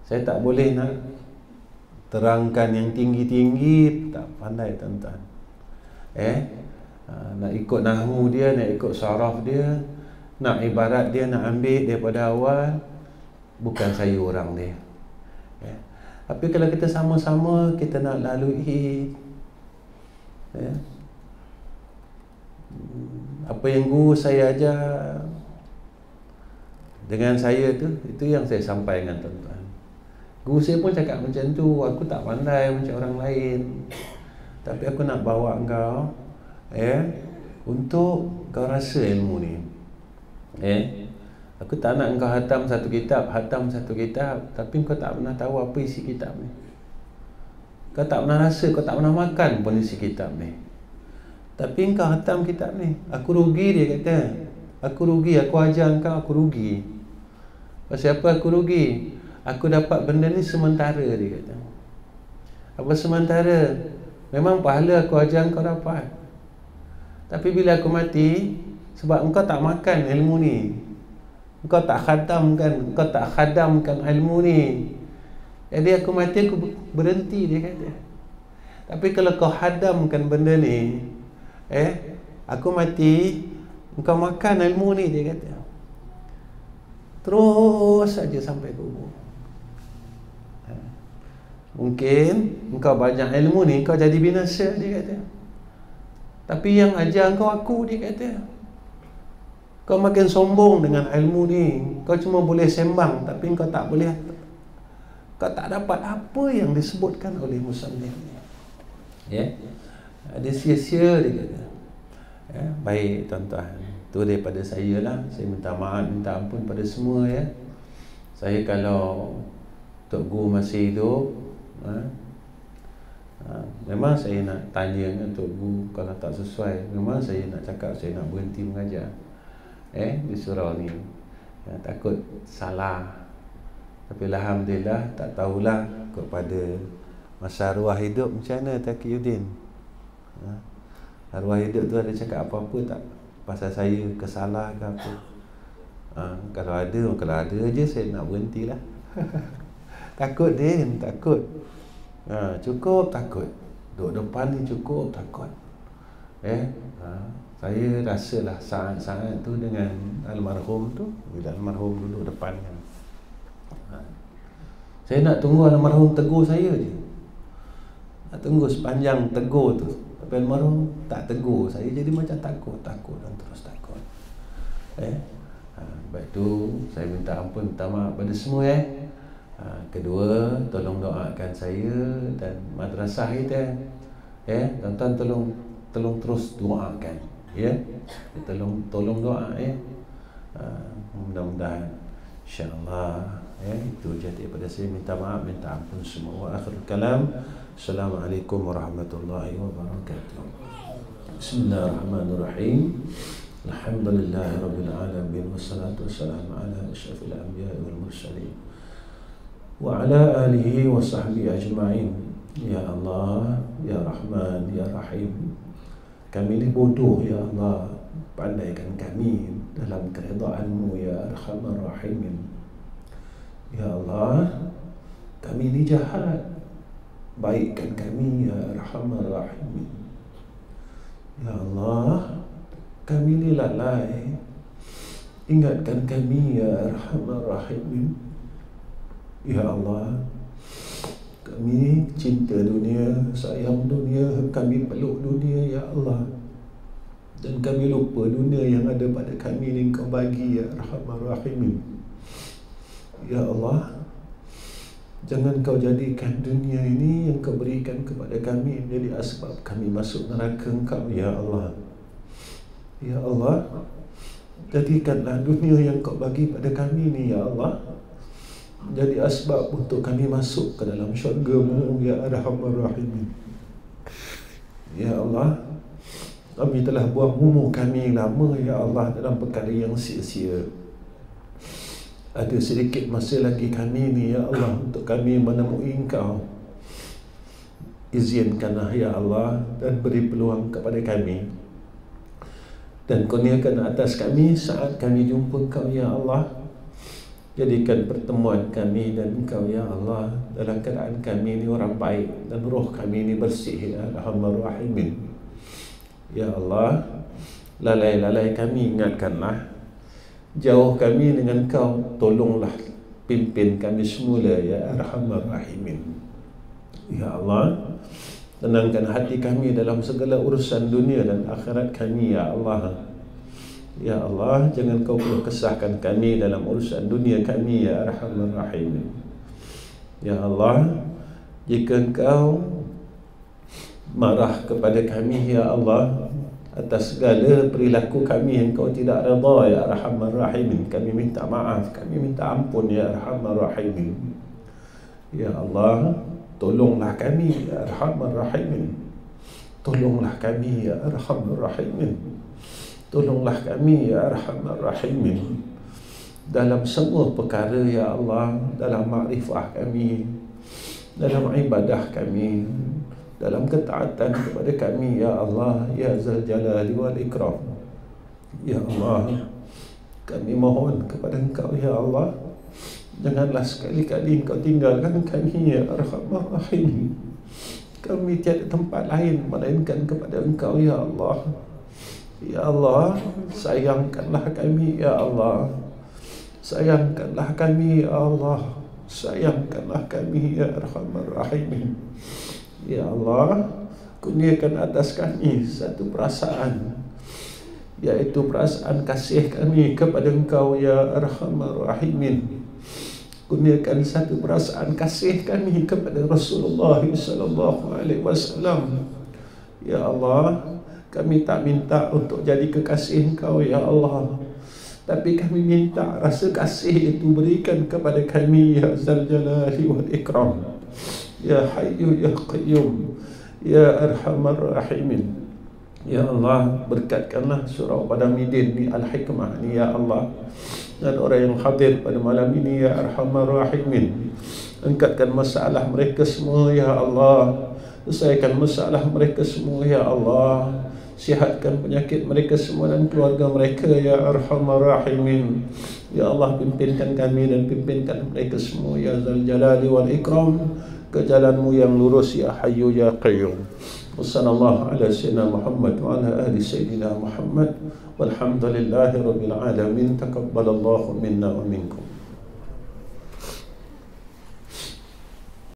Saya tak boleh nak terangkan yang tinggi-tinggi, tak pandai tuan-tuan. Nak ikut nahwu dia, nak ikut saraf dia, nak ibarat dia, nak ambil daripada awal, bukan saya orang dia. Tapi kalau kita sama-sama kita nak lalui apa yang guru saya ajar, dengan saya tu, itu yang saya sampaikan tuan-tuan. Guru saya pun cakap macam tu, aku tak pandai macam orang lain, tapi aku nak bawa kau untuk kau rasa ilmu ni. Aku tak nak kau hatam satu kitab, tapi kau tak pernah tahu apa isi kitab ni. Kau tak pernah rasa, kau tak pernah makan pun isi kitab ni. Tapi kau hatam kitab ni. Aku rugi, dia kata. Aku rugi, aku ajar kau, aku rugi. Pasal apa aku rugi? Aku dapat benda ni sementara, dia kata. Apa sementara? Memang pahala aku ajar kau dapat. Tapi bila aku mati, sebab engkau tak makan ilmu ni, engkau tak khadamkan ilmu ni, jadi aku mati, aku berhenti, dia kata. Tapi kalau kau hadamkan benda ni, aku mati, engkau makan ilmu ni, dia kata. Terus saja sampai kubur. Mungkin engkau banyak ilmu ni, engkau jadi binasa, dia kata. Tapi yang ajar engkau aku, dia kata. Kau makin sombong dengan ilmu ni. Kau cuma boleh sembang, tapi kau tak boleh, kau tak dapat apa yang disebutkan oleh musannif ni. Dia sia-sia, dia kata. Baik tuan-tuan, tu daripada saya lah. Saya minta maaf, minta ampun pada semua ya. Saya kalau Tok Guru masih hidup, memang saya nak tanya dengan Tok Guru. Kalau tak sesuai, memang saya nak cakap saya nak berhenti mengajar di surau ni. Takut salah. Tapi alhamdulillah, tak tahulah kepada masa arwah hidup macam mana Taqiyuddin. Arwah hidup tu ada cakap apa-apa tak pasal saya kesalah ke apa? Kalau ada je saya nak berhentilah. Takut Din, takut. Cukup takut. Duduk depan ni cukup takut. Saya rasalah saat-saat tu dengan almarhum tu, bila almarhum duduk depan kan. Saya nak tunggu almarhum tegur saya je. Nak tunggu sepanjang tegur tu. Tapi almarhum tak tegur saya, jadi macam takut dan terus takut. Baik tu, saya minta ampun, minta maaf pada semua Kedua, tolong doakan saya dan madrasah kita. Tuan-tuan tolong terus doakan. Tolong doa mudah-mudahan insya-Allah. Itu je daripada saya, minta maaf, minta ampun semua. Akhirul kalam, Assalamualaikum warahmatullahi wabarakatuh. Bismillahirrahmanirrahim. Alhamdulillahirabbil alamin, wassalatu wassalamu ala asyrafil anbiya'i wal mursalin wa ala alihi wa sahbihi ajma'in. Ya Allah, Ya Rahman, Ya Rahim, kami ni bodoh ya Allah, pandaikan kami dalam keridaan-Mu ya Arhamar Rahimin. Ya Allah, kami ni jahat, baikkan kami ya Arhamar Rahimin. Ya Allah, kami ni lalai, ingatkan kami ya Arhamar Rahimin. Ya Allah, kami cinta dunia, sayang dunia, kami peluk dunia ya Allah, dan kami lupa dunia yang ada pada kami ni Kau bagi ya Arhamar Rahimin. Ya Allah, jangan Kau jadikan dunia ini yang Kau berikan kepada kami menjadi asbab kami masuk neraka Engkau ya Allah. Ya Allah, jadikanlah dunia yang Kau bagi pada kami ni ya Allah jadi asbab untuk kami masuk ke dalam syurga-Mu ya Arhamar Rahimin. Ya Allah, kami telah buang umur kami lama ya Allah dalam perkara yang sia-sia. Ada sedikit masa lagi kami ni ya Allah untuk kami menemui Engkau. Izinkanlah ya Allah dan beri peluang kepada kami, dan kurniakan atas kami saat kami jumpa Engkau ya Allah. Jadikan pertemuan kami dan Engkau ya Allah dalam keadaan kami ni orang baik dan roh kami ni bersih ya Arhamar Rahimin. Ya Allah, lalai-lalai kami ingatkanlah, jauh kami dengan Kau, tolonglah pimpin kami semula ya Arhamar Rahimin. Ya Allah, tenangkan hati kami dalam segala urusan dunia dan akhirat kami ya Allah. Ya Allah, jangan kau kesahkan kami dalam urusan dunia kami, ya Arhamar Rahimin. Ya Allah, jika engkau marah kepada kami, ya Allah, atas segala perilaku kami yang kau tidak redha, ya Arhamar Rahimin, kami minta maaf, kami minta ampun, ya Arhamar Rahimin. Ya Allah, tolonglah kami, ya Arhamar Rahimin. Tolonglah kami, ya Arhamar Rahimin. Tolonglah kami, ya Arhamar Rahimin, dalam semua perkara, ya Allah, dalam makrifah kami, dalam ibadah kami, dalam ketaatan kepada kami, ya Allah, ya Zal Jalali wal Ikram. Ya Allah, kami mohon kepada Engkau, ya Allah, janganlah sekali-kali Engkau tinggalkan kami, ya Arhamar Rahim. Kami tiada tempat lain melainkan kepada Engkau, ya Allah. Ya Allah, sayangkanlah kami, ya Allah. Sayangkanlah kami, ya Allah. Sayangkanlah kami, ya Arhamar Rahimin. Ya Allah, kurniakan atas kami satu perasaan, yaitu perasaan kasih kami kepada Engkau, ya Arhamar Rahimin. Kurniakan satu perasaan kasih kami kepada Rasulullah sallallahu alaihi wasallam. Ya Allah, kami tak minta untuk jadi kekasih Engkau, ya Allah, tapi kami minta rasa kasih itu berikan kepada kami, ya Zal Jalali wal Ikram. Ya Hayyu Ya Qayyum, Ya Arhamar Rahimin. Ya Allah, berkatkanlah surau pada Midin ni Al-Hikmah ni, ya Allah, dan orang yang hadir pada malam ini, ya Arhamar Rahimin. Angkatkan masalah mereka semua, ya Allah. Selesaikan masalah mereka semua, ya Allah. Sihatkan penyakit mereka semua dan keluarga mereka, ya Arhamar Rahimin. Ya Allah, pimpinkan kami dan pimpinkan mereka semua, ya Zal Jalali wal Ikram, ke jalanmu yang lurus, ya Hayyu Ya Qayyum. Wassallallahu ala sayyidina Muhammad wa ala ali sayyidina Muhammad, walhamdulillahi rabbil alamin. Taqabbalallahu minna wa minkum.